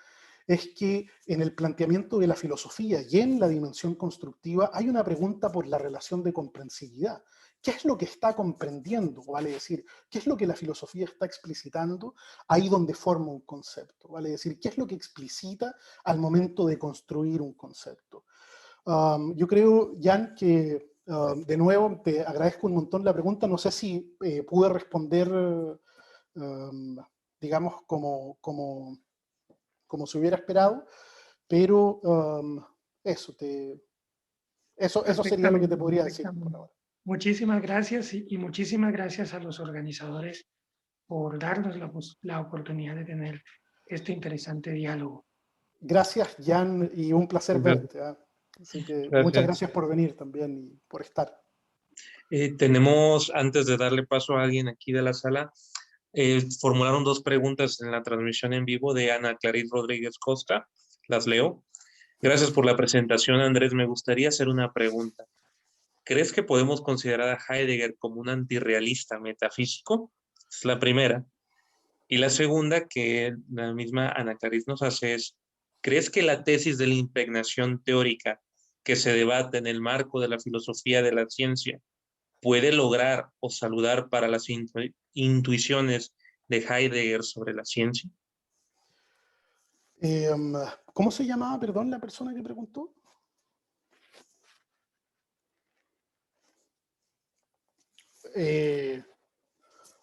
es que en el planteamiento de la filosofía y en la dimensión constructiva hay una pregunta por la relación de comprensividad. ¿Qué es lo que está comprendiendo? Vale decir, ¿qué es lo que la filosofía está explicitando ahí donde forma un concepto? Vale decir, ¿qué es lo que explicita al momento de construir un concepto? Yo creo, Jan, que de nuevo te agradezco un montón la pregunta. No sé si pude responder, digamos, como se hubiera esperado, pero eso sería lo que te Perfectamente, podría decir por perfectamente. ahora. Muchísimas gracias y muchísimas gracias a los organizadores por darnos la oportunidad de tener este interesante diálogo. Gracias, Jan, y un placer verte. Así que muchas Gracias. gracias por venir también y por estar. Tenemos, antes de darle paso a alguien aquí de la sala, formularon dos preguntas en la transmisión en vivo de Ana Clarice Rodríguez Costa. Las leo. Gracias por la presentación, Andrés. Me gustaría hacer una pregunta. ¿Crees que podemos considerar a Heidegger como un antirrealista metafísico? Es la primera. Y la segunda, que la misma Ana Clarice nos hace, es: ¿crees que la tesis de la impregnación teórica que se debate en el marco de la filosofía de la ciencia puede lograr o saludar para las intuiciones de Heidegger sobre la ciencia? ¿Cómo se llamaba, perdón, la persona que preguntó?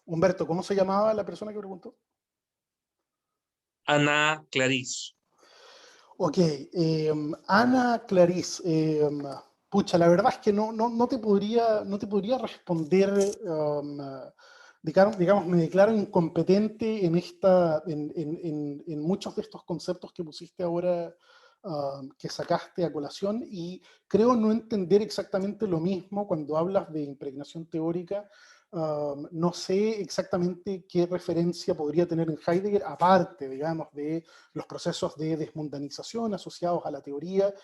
Humberto, ¿cómo se llamaba la persona que preguntó? Ana Clarice. Ok, Ana Clarice, pucha, la verdad es que no te podría responder, digamos, me declaro incompetente en muchos de estos conceptos que pusiste ahora, que sacaste a colación, y creo no entender exactamente lo mismo cuando hablas de impregnación teórica. No sé exactamente qué referencia podría tener en Heidegger, aparte, digamos, de los procesos de desmundanización asociados a la teoría,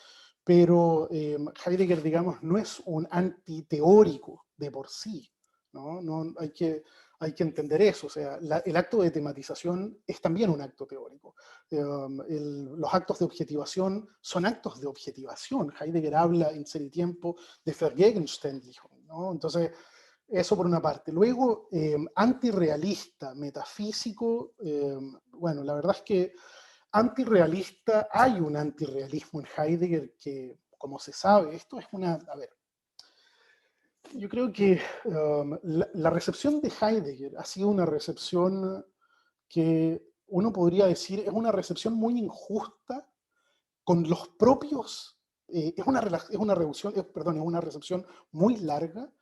pero Heidegger, digamos, no es un antiteórico de por sí, ¿no? hay que entender eso. O sea, el acto de tematización es también un acto teórico. Los actos de objetivación son actos de objetivación. Heidegger habla en Ser y Tiempo de Vergegenständlichung, ¿no? Entonces, eso por una parte. Luego, antirrealista, metafísico, bueno, la verdad es que antirrealista, hay un antirrealismo en Heidegger que, como se sabe, esto es una, a ver, yo creo que la recepción de Heidegger ha sido una recepción que uno podría decir es una recepción muy injusta con los propios, es una recepción muy larga,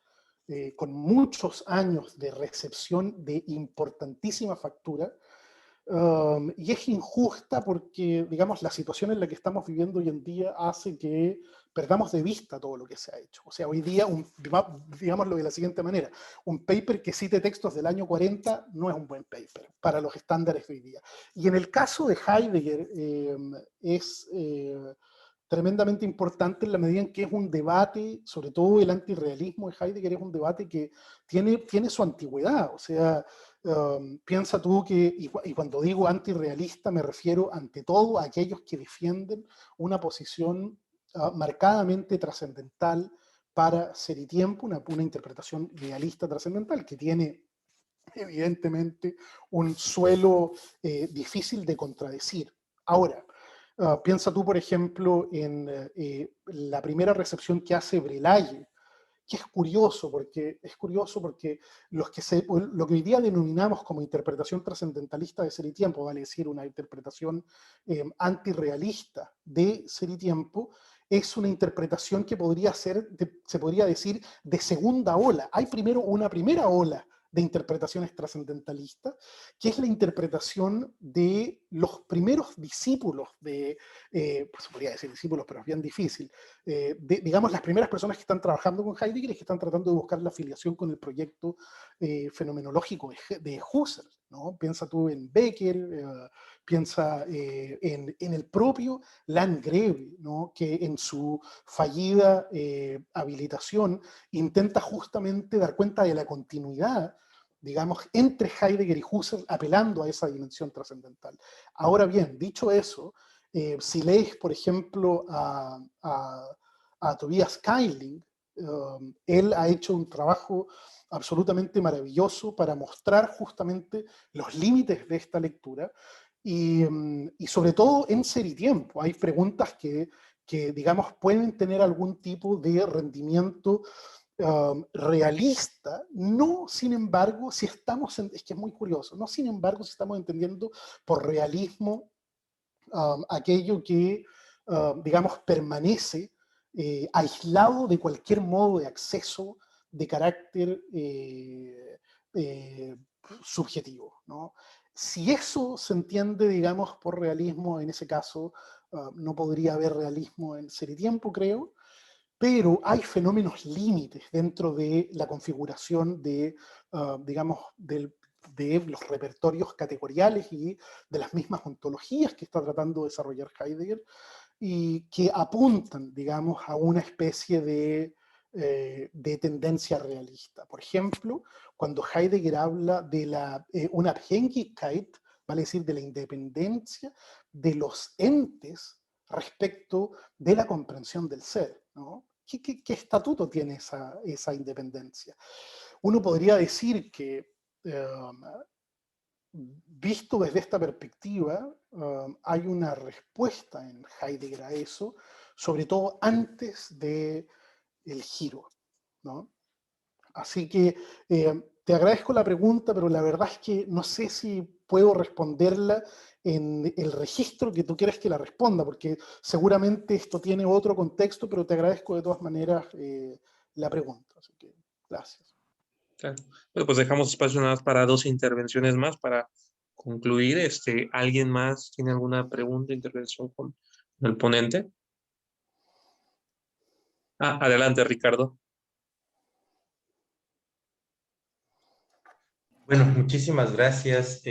con muchos años de recepción de importantísima factura, y es injusta porque, digamos, la situación en la que estamos viviendo hoy en día hace que perdamos de vista todo lo que se ha hecho. O sea, hoy día, digámoslo de la siguiente manera, un paper que cite textos del año 40 no es un buen paper para los estándares de hoy día. Y en el caso de Heidegger es tremendamente importante en la medida en que es un debate, sobre todo el antirrealismo de Heidegger es un debate que tiene su antigüedad. O sea, piensa tú que, y cuando digo antirrealista me refiero ante todo a aquellos que defienden una posición marcadamente trascendental para Ser y Tiempo, una interpretación realista trascendental que tiene evidentemente un suelo difícil de contradecir. Ahora, piensa tú, por ejemplo, en la primera recepción que hace Brelaye, que es curioso porque lo que hoy día denominamos como interpretación trascendentalista de Ser y Tiempo, vale decir, una interpretación antirrealista de Ser y Tiempo, es una interpretación que se podría decir, de segunda ola. Hay primero una primera ola de interpretaciones trascendentalistas, que es la interpretación de los primeros discípulos pues se podría decir discípulos, pero es bien difícil, digamos, las primeras personas que están trabajando con Heidegger y que están tratando de buscar la afiliación con el proyecto fenomenológico de Husserl, ¿no? Piensa tú en Becker, piensa en el propio Landgrave, ¿no? Que en su fallida habilitación intenta justamente dar cuenta de la continuidad, digamos, entre Heidegger y Husserl, apelando a esa dimensión trascendental. Ahora bien, dicho eso, si lees, por ejemplo, a Tobias Keiling, él ha hecho un trabajo absolutamente maravilloso para mostrar justamente los límites de esta lectura y sobre todo en Ser y Tiempo. Hay preguntas que, digamos, pueden tener algún tipo de rendimiento realista, no sin embargo, si estamos, es que es muy curioso, no sin embargo si estamos entendiendo por realismo aquello que, digamos, permanece aislado de cualquier modo de acceso de carácter subjetivo, ¿no? Si eso se entiende, digamos, por realismo, en ese caso no podría haber realismo en Ser y Tiempo, creo, pero hay fenómenos límites dentro de la configuración de, digamos, de los repertorios categoriales y de las mismas ontologías que está tratando de desarrollar Heidegger y que apuntan, digamos, a una especie de tendencia realista. Por ejemplo, cuando Heidegger habla de una Abhängigkeit, vale decir, de la independencia de los entes respecto de la comprensión del ser, ¿no? ¿Qué estatuto tiene esa independencia? Uno podría decir que, visto desde esta perspectiva, hay una respuesta en Heidegger a eso, sobre todo antes del giro, ¿no? Así que te agradezco la pregunta, pero la verdad es que no sé si puedo responderla en el registro que tú quieres que la responda, porque seguramente esto tiene otro contexto, pero te agradezco de todas maneras la pregunta. Así que gracias. Claro. Bueno, pues dejamos espacio nada más para 2 intervenciones más para concluir. ¿Alguien más tiene alguna pregunta, intervención con el ponente? Adelante, Ricardo. Bueno, muchísimas gracias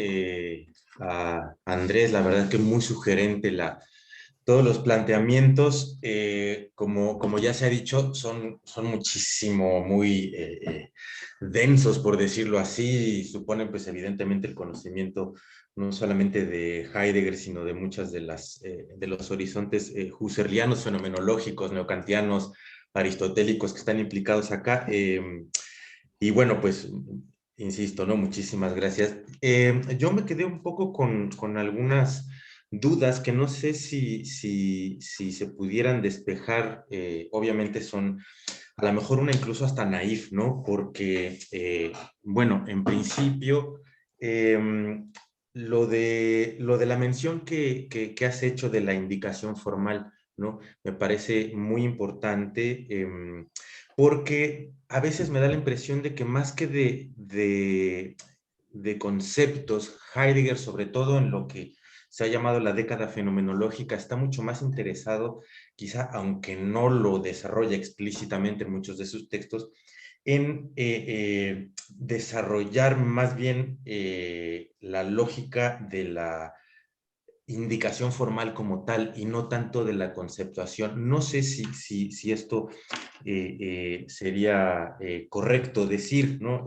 a Andrés, la verdad que muy sugerente todos los planteamientos, como ya se ha dicho, son muchísimo, muy densos, por decirlo así, y suponen pues evidentemente el conocimiento no solamente de Heidegger, sino de muchas de los horizontes husserlianos, fenomenológicos, neocantianos, aristotélicos que están implicados acá. Y bueno, pues, insisto, ¿no? Muchísimas gracias. Yo me quedé un poco con algunas dudas que no sé si se pudieran despejar. Obviamente son a lo mejor una incluso hasta naif, ¿no? Porque, bueno, en principio, lo de la mención que has hecho de la indicación formal, ¿no? Me parece muy importante, porque a veces me da la impresión de que más que de conceptos, Heidegger, sobre todo en lo que se ha llamado la década fenomenológica, está mucho más interesado, quizá aunque no lo desarrolla explícitamente en muchos de sus textos, en desarrollar más bien la lógica de la indicación formal como tal y no tanto de la conceptuación. No sé si esto sería correcto decir, ¿no?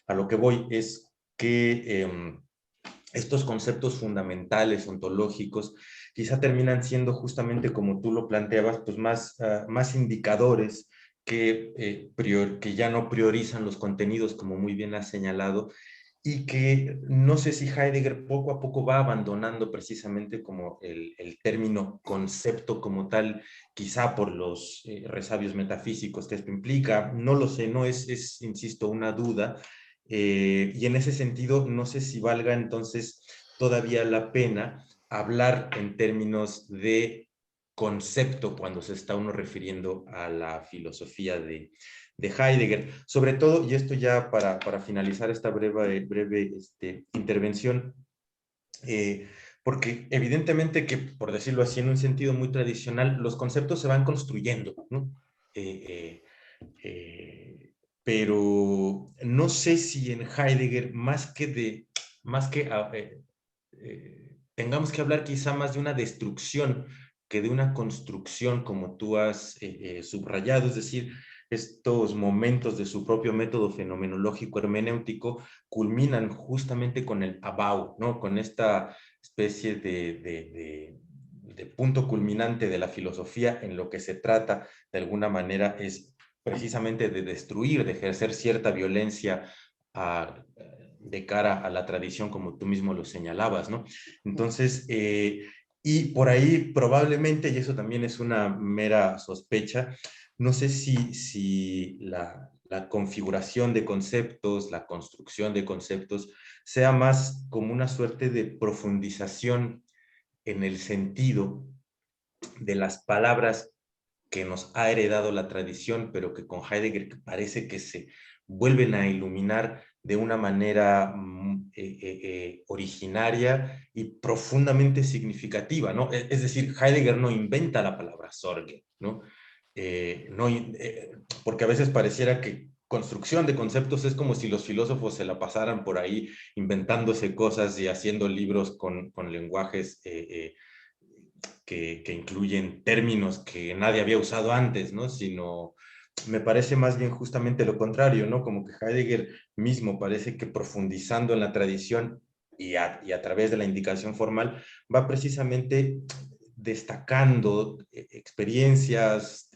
A lo que voy es que estos conceptos fundamentales, ontológicos, quizá terminan siendo justamente como tú lo planteabas, pues más indicadores que ya no priorizan los contenidos, como muy bien has señalado, y que no sé si Heidegger poco a poco va abandonando precisamente como el término concepto como tal, quizá por los resabios metafísicos que esto implica, no lo sé, no es insisto, una duda, y en ese sentido no sé si valga entonces todavía la pena hablar en términos de concepto cuando se está uno refiriendo a la filosofía de Heidegger, sobre todo, y esto ya para finalizar esta breve intervención, porque evidentemente que, por decirlo así, en un sentido muy tradicional, los conceptos se van construyendo, ¿no? Pero no sé si en Heidegger, tengamos que hablar quizá más de una destrucción que de una construcción, como tú has subrayado, es decir, estos momentos de su propio método fenomenológico hermenéutico culminan justamente con el Abau, ¿no? Con esta especie de punto culminante de la filosofía. En lo que se trata, de alguna manera, es precisamente de destruir, de ejercer cierta violencia de cara a la tradición, como tú mismo lo señalabas, ¿no? Entonces, y por ahí probablemente, y eso también es una mera sospecha, no sé si la configuración de conceptos, la construcción de conceptos, sea más como una suerte de profundización en el sentido de las palabras que nos ha heredado la tradición, pero que con Heidegger parece que se vuelven a iluminar de una manera originaria y profundamente significativa, ¿no? Es decir, Heidegger no inventa la palabra Sorge, ¿no? No porque a veces pareciera que construcción de conceptos es como si los filósofos se la pasaran por ahí inventándose cosas y haciendo libros con lenguajes que incluyen términos que nadie había usado antes, ¿no? Sino me parece más bien justamente lo contrario, ¿no? Como que Heidegger mismo parece que profundizando en la tradición y a través de la indicación formal va precisamente destacando experiencias,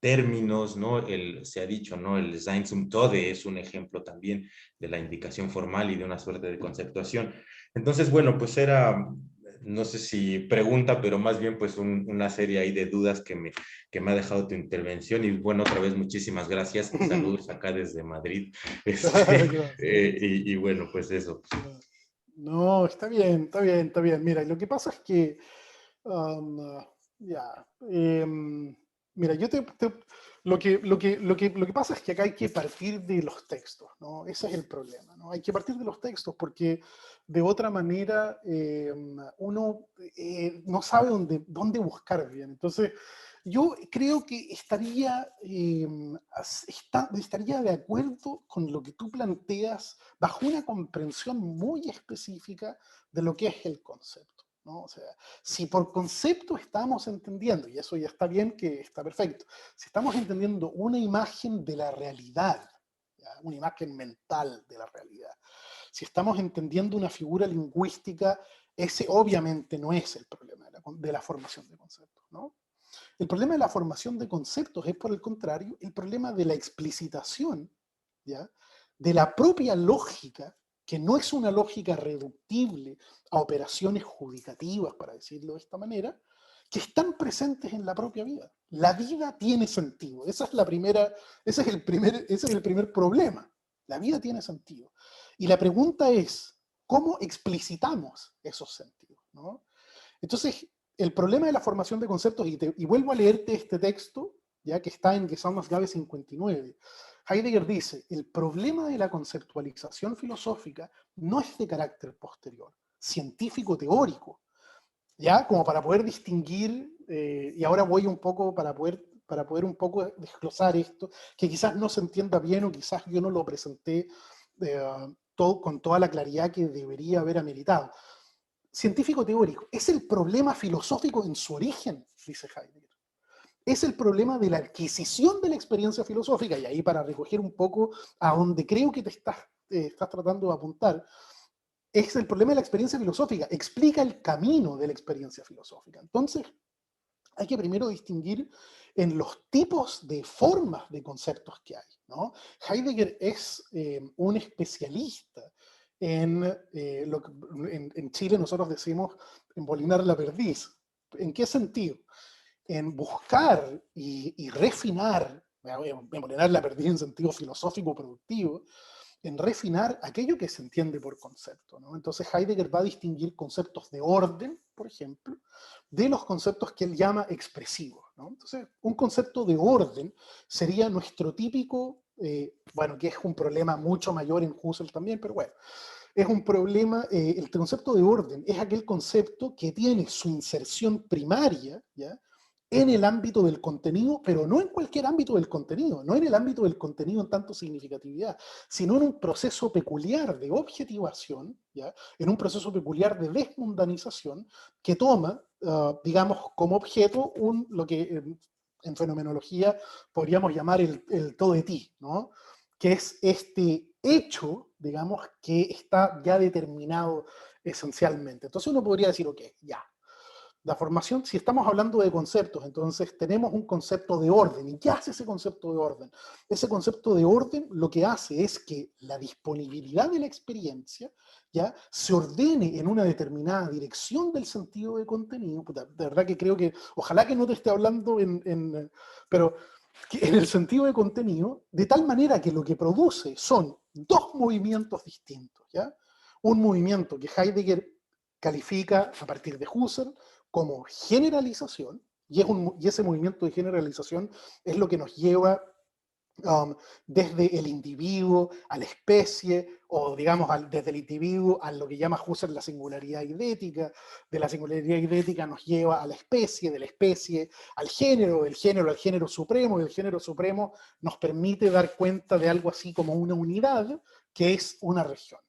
términos, ¿no? Se ha dicho, ¿no? El Sein zum Tode es un ejemplo también de la indicación formal y de una suerte de conceptuación. Entonces, bueno, pues no sé si pregunta, pero más bien pues una serie ahí de dudas que me ha dejado tu intervención. Y bueno, otra vez muchísimas gracias. Saludos acá desde Madrid. Y bueno, pues eso. No, está bien, está bien, está bien. Mira, lo que pasa es que, um, ya, mira, lo que pasa es que acá hay que partir de los textos, ¿no? Ese es el problema, ¿no? Hay que partir de los textos porque de otra manera uno no sabe dónde buscar bien. Entonces, yo creo que estaría de acuerdo con lo que tú planteas bajo una comprensión muy específica de lo que es el concepto, ¿no? O sea, si por concepto estamos entendiendo, y eso ya está bien, que está perfecto, si estamos entendiendo una imagen de la realidad, ¿ya? una imagen mental de la realidad. Si estamos entendiendo una figura lingüística, ese obviamente no es el problema de la formación de conceptos, ¿no? El problema de la formación de conceptos es, por el contrario, el problema de la explicitación, ¿ya?, de la propia lógica, que no es una lógica reductible a operaciones judicativas, para decirlo de esta manera, que están presentes en la propia vida. La vida tiene sentido. Esa es la primera, ese es el primer problema. La vida tiene sentido. Y la pregunta es, ¿cómo explicitamos esos sentidos, ¿no? Entonces, el problema de la formación de conceptos, y vuelvo a leerte este texto, ya que está en Gesamthausgabe 59, Heidegger dice, el problema de la conceptualización filosófica no es de carácter posterior, científico-teórico, ya como para poder distinguir, y ahora voy un poco para poder un poco desglosar esto, que quizás no se entienda bien o quizás yo no lo presenté con toda la claridad que debería haber ameritado. Científico-teórico es el problema filosófico en su origen, dice Heidegger. Es el problema de la adquisición de la experiencia filosófica, y ahí para recoger un poco a donde creo que te estás tratando de apuntar, es el problema de la experiencia filosófica, explica el camino de la experiencia filosófica. Entonces, hay que primero distinguir en los tipos de formas de conceptos que hay, ¿no? Heidegger es un especialista en lo que en Chile nosotros decimos embolinar la perdiz. ¿En qué sentido? En buscar y refinar, embolinar la perdiz en sentido filosófico productivo, en refinar aquello que se entiende por concepto, ¿no? Entonces Heidegger va a distinguir conceptos de orden, por ejemplo, de los conceptos que él llama expresivos, ¿no? Entonces, un concepto de orden sería nuestro típico, bueno, que es un problema mucho mayor en Husserl también, pero bueno, es un problema, el concepto de orden es aquel concepto que tiene su inserción primaria, ¿ya?, en el ámbito del contenido, pero no en cualquier ámbito del contenido, no en el ámbito del contenido en tanto significatividad, sino en un proceso peculiar de objetivación, ¿ya?, en un proceso peculiar de desmundanización que toma, digamos, como objeto lo que en fenomenología podríamos llamar el todo de ti, ¿no?, que es este hecho, digamos, que está ya determinado esencialmente. Entonces uno podría decir, ok, ya, la formación, si estamos hablando de conceptos, entonces tenemos un concepto de orden. ¿Y qué hace ese concepto de orden? Ese concepto de orden lo que hace es que la disponibilidad de la experiencia, ¿ya?, se ordene en una determinada dirección del sentido de contenido. Puta, de verdad que creo que, ojalá que no te esté hablando pero en el sentido de contenido, de tal manera que lo que produce son dos movimientos distintos, ¿ya? Un movimiento que Heidegger califica a partir de Husserl como generalización, y ese movimiento de generalización es lo que nos lleva desde el individuo a la especie, o digamos desde el individuo a lo que llama Husserl la singularidad idética, de la singularidad idética nos lleva a la especie, de la especie al género, del género al género supremo, y el género supremo nos permite dar cuenta de algo así como una unidad, que es una región.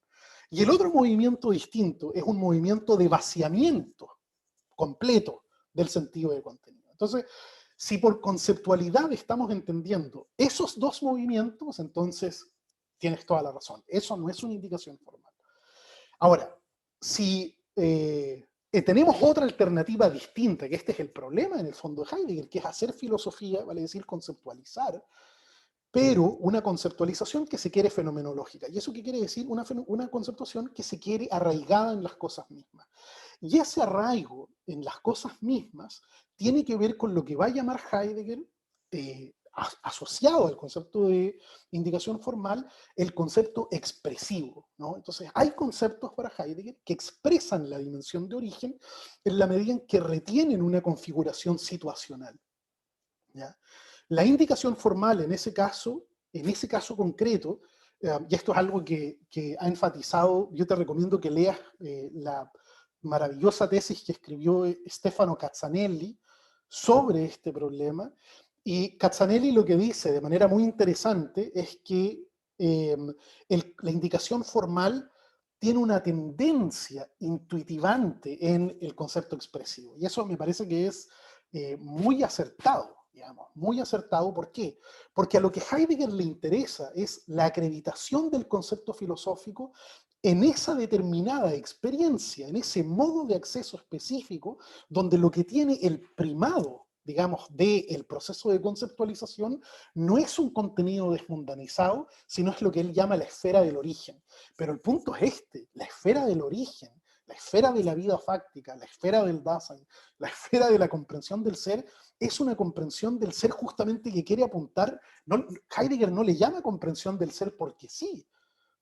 Y el otro movimiento distinto es un movimiento de vaciamiento completo del sentido de contenido. Entonces, si por conceptualidad estamos entendiendo esos dos movimientos, entonces tienes toda la razón. Eso no es una indicación formal. Ahora, si tenemos otra alternativa distinta, que este es el problema en el fondo de Heidegger, que es hacer filosofía, vale decir conceptualizar, pero una conceptualización que se quiere fenomenológica. ¿Y eso qué quiere decir? Una conceptuación que se quiere arraigada en las cosas mismas. Y ese arraigo en las cosas mismas tiene que ver con lo que va a llamar Heidegger, asociado al concepto de indicación formal, el concepto expresivo, ¿no? Entonces, hay conceptos para Heidegger que expresan la dimensión de origen en la medida en que retienen una configuración situacional, ¿ya? La indicación formal en ese caso concreto, y esto es algo que ha enfatizado, yo te recomiendo que leas la maravillosa tesis que escribió Stefano Cazzanelli sobre este problema, y Cazzanelli lo que dice de manera muy interesante es que la indicación formal tiene una tendencia intuitivante en el concepto expresivo, y eso me parece que es muy acertado, digamos, muy acertado. ¿Por qué? Porque a lo que Heidegger le interesa es la acreditación del concepto filosófico en esa determinada experiencia, en ese modo de acceso específico, donde lo que tiene el primado, digamos, del proceso de conceptualización, no es un contenido desmundanizado, sino es lo que él llama la esfera del origen. Pero el punto es este, la esfera del origen, la esfera de la vida fáctica, la esfera del Dasein, la esfera de la comprensión del ser, es una comprensión del ser justamente que quiere apuntar, no, Heidegger no le llama comprensión del ser porque sí,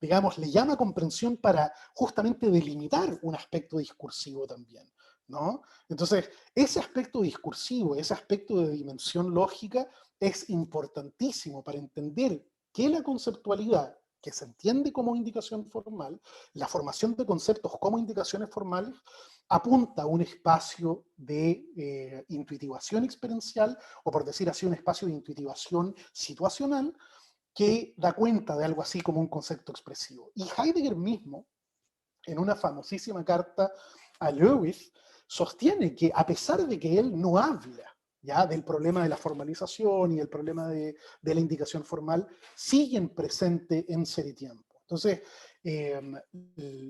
digamos, le llama comprensión para justamente delimitar un aspecto discursivo también, ¿no? Entonces, ese aspecto discursivo, ese aspecto de dimensión lógica es importantísimo para entender que la conceptualidad, que se entiende como indicación formal, la formación de conceptos como indicaciones formales, apunta a un espacio de intuitivación experiencial, o por decir así, un espacio de intuitivación situacional, que da cuenta de algo así como un concepto expresivo. Y Heidegger mismo, en una famosísima carta a Lewis, sostiene que a pesar de que él no habla ya del problema de la formalización y el problema de la indicación formal, siguen presentes en Ser y Tiempo. Entonces,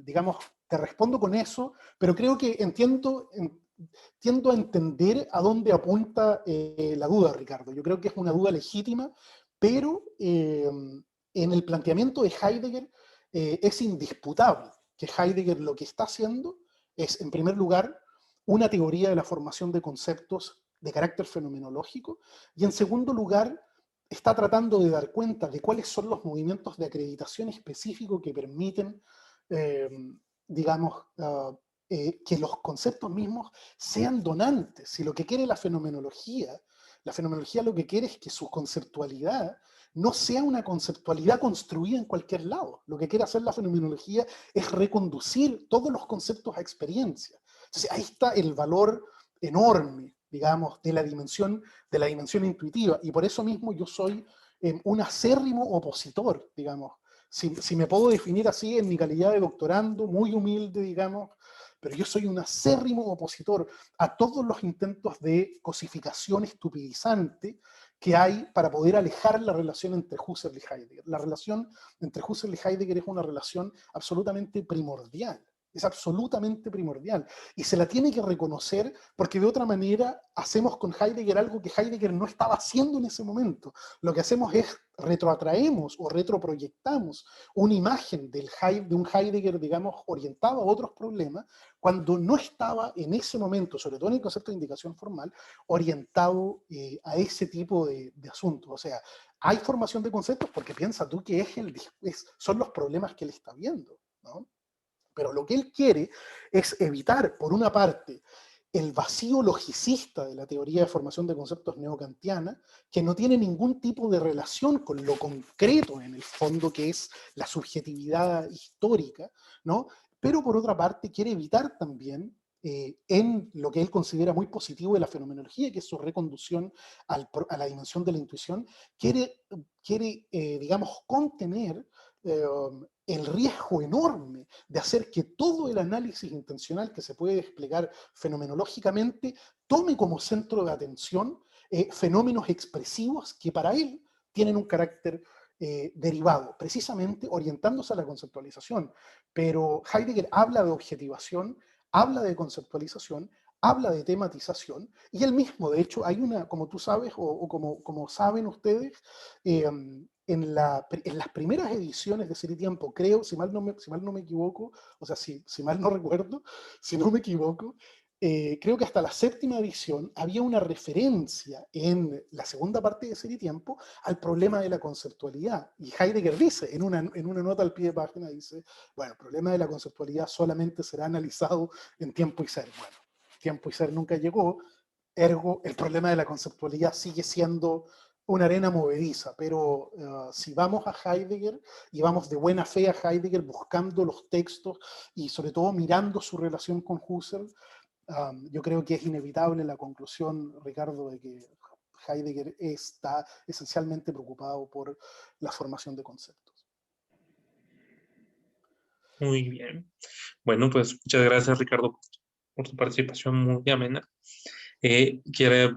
digamos, te respondo con eso, pero creo que tiendo a entender a dónde apunta la duda, Ricardo. Yo creo que es una duda legítima, pero en el planteamiento de Heidegger es indisputable que Heidegger lo que está haciendo es, en primer lugar, una teoría de la formación de conceptos de carácter fenomenológico, y en segundo lugar, está tratando de dar cuenta de cuáles son los movimientos de acreditación específicos que permiten, eh, digamos, que los conceptos mismos sean donantes. Si lo que quiere la fenomenología lo que quiere es que su conceptualidad no sea una conceptualidad construida en cualquier lado. Lo que quiere hacer la fenomenología es reconducir todos los conceptos a experiencia. Entonces ahí está el valor enorme, digamos, de la dimensión intuitiva, y por eso mismo yo soy un acérrimo opositor, digamos. Si me puedo definir así en mi calidad de doctorando, muy humilde, digamos, pero yo soy un acérrimo opositor a todos los intentos de cosificación estupidizante que hay para poder alejar la relación entre Husserl y Heidegger. La relación entre Husserl y Heidegger es una relación absolutamente primordial. Es absolutamente primordial. Y se la tiene que reconocer porque de otra manera hacemos con Heidegger algo que Heidegger no estaba haciendo en ese momento. Lo que hacemos es retroatraemos o retroproyectamos una imagen de un Heidegger, digamos, orientado a otros problemas, cuando no estaba en ese momento, sobre todo en el concepto de indicación formal, orientado a ese tipo de asuntos. O sea, hay formación de conceptos porque piensa tú que son los problemas que él está viendo, ¿no? Pero lo que él quiere es evitar, por una parte, el vacío logicista de la teoría de formación de conceptos neocantiana, que no tiene ningún tipo de relación con lo concreto en el fondo, que es la subjetividad histórica, ¿no? Pero por otra parte quiere evitar también en lo que él considera muy positivo de la fenomenología, que es su reconducción a la dimensión de la intuición, quiere digamos, contener el riesgo enorme de hacer que todo el análisis intencional que se puede desplegar fenomenológicamente tome como centro de atención fenómenos expresivos que para él tienen un carácter derivado, precisamente orientándose a la conceptualización. Pero Heidegger habla de objetivación, habla de conceptualización, habla de tematización, y él mismo, de hecho, hay una, como tú sabes, o como saben ustedes, en las primeras ediciones de Ser y Tiempo, creo, si mal no me equivoco, o sea, si mal no recuerdo, si no me equivoco, creo que hasta la séptima edición había una referencia en la segunda parte de Ser y Tiempo al problema de la conceptualidad. Y Heidegger dice, en una nota al pie de página, dice, bueno, el problema de la conceptualidad solamente será analizado en Tiempo y Ser. Bueno, Tiempo y Ser nunca llegó, ergo el problema de la conceptualidad sigue siendo una arena movediza, pero si vamos a Heidegger y vamos de buena fe a Heidegger buscando los textos y sobre todo mirando su relación con Husserl, yo creo que es inevitable la conclusión, Ricardo, de que Heidegger está esencialmente preocupado por la formación de conceptos. Muy bien. Bueno, pues muchas gracias, Ricardo, por tu participación muy amena.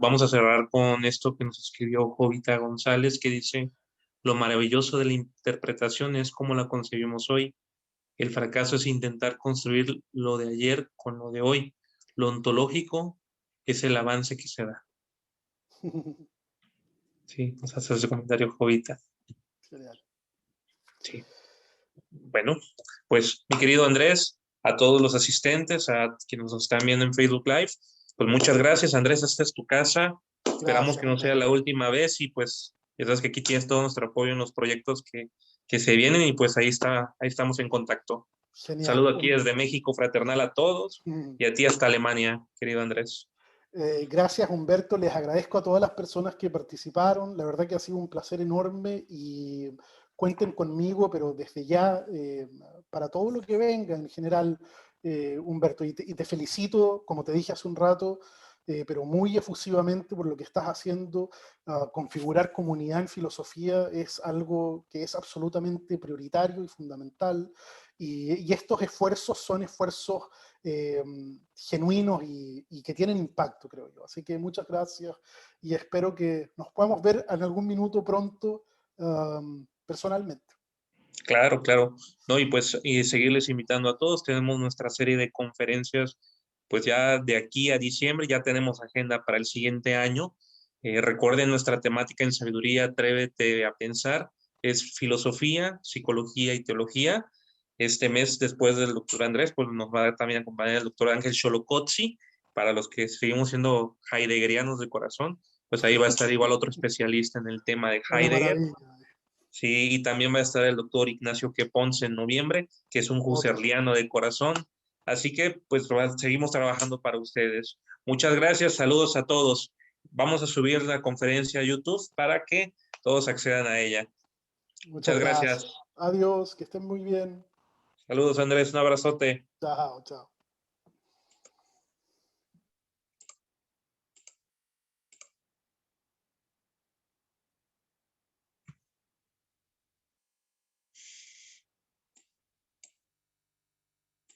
Vamos a cerrar con esto que nos escribió Jovita González, que dice: lo maravilloso de la interpretación es cómo la concebimos hoy. El fracaso es intentar construir lo de ayer con lo de hoy. Lo ontológico es el avance que se da. Sí, nos hace ese comentario Jovita. Genial. Sí. Bueno, pues mi querido Andrés, a todos los asistentes, a quienes nos están viendo en Facebook Live, pues muchas gracias, Andrés, esta es tu casa. Esperamos que no sea la última vez y pues ya sabes que aquí tienes todo nuestro apoyo en los proyectos que se vienen y pues ahí estamos en contacto. Genial. Saludo aquí desde México, fraternal a todos y a ti hasta Alemania, querido Andrés. Gracias, Humberto. Les agradezco a todas las personas que participaron. La verdad que ha sido un placer enorme y cuenten conmigo, pero desde ya, para todo lo que venga en general, Humberto. Y te felicito, como te dije hace un rato, pero muy efusivamente por lo que estás haciendo. Configurar comunidad en filosofía es algo que es absolutamente prioritario y fundamental. Y estos esfuerzos son esfuerzos genuinos y que tienen impacto, creo yo. Así que muchas gracias y espero que nos podamos ver en algún minuto pronto personalmente. Claro, claro. No, y pues y seguirles invitando a todos. Tenemos nuestra serie de conferencias, pues ya de aquí a diciembre, ya tenemos agenda para el siguiente año. Recuerden nuestra temática en Sabiduría, Atrévete a Pensar, es filosofía, psicología y teología. Este mes, después del doctor Andrés, pues nos va a también acompañar el doctor Ángel Xolocotzi. Para los que seguimos siendo heideggerianos de corazón, pues ahí va a estar igual otro especialista en el tema de Heidegger. Sí, y también va a estar el doctor Ignacio Queponce en noviembre, que es un husserliano de corazón. Así que, pues, seguimos trabajando para ustedes. Muchas gracias, saludos a todos. Vamos a subir la conferencia a YouTube para que todos accedan a ella. Muchas gracias. Adiós, que estén muy bien. Saludos, Andrés, un abrazote. Chao, chao.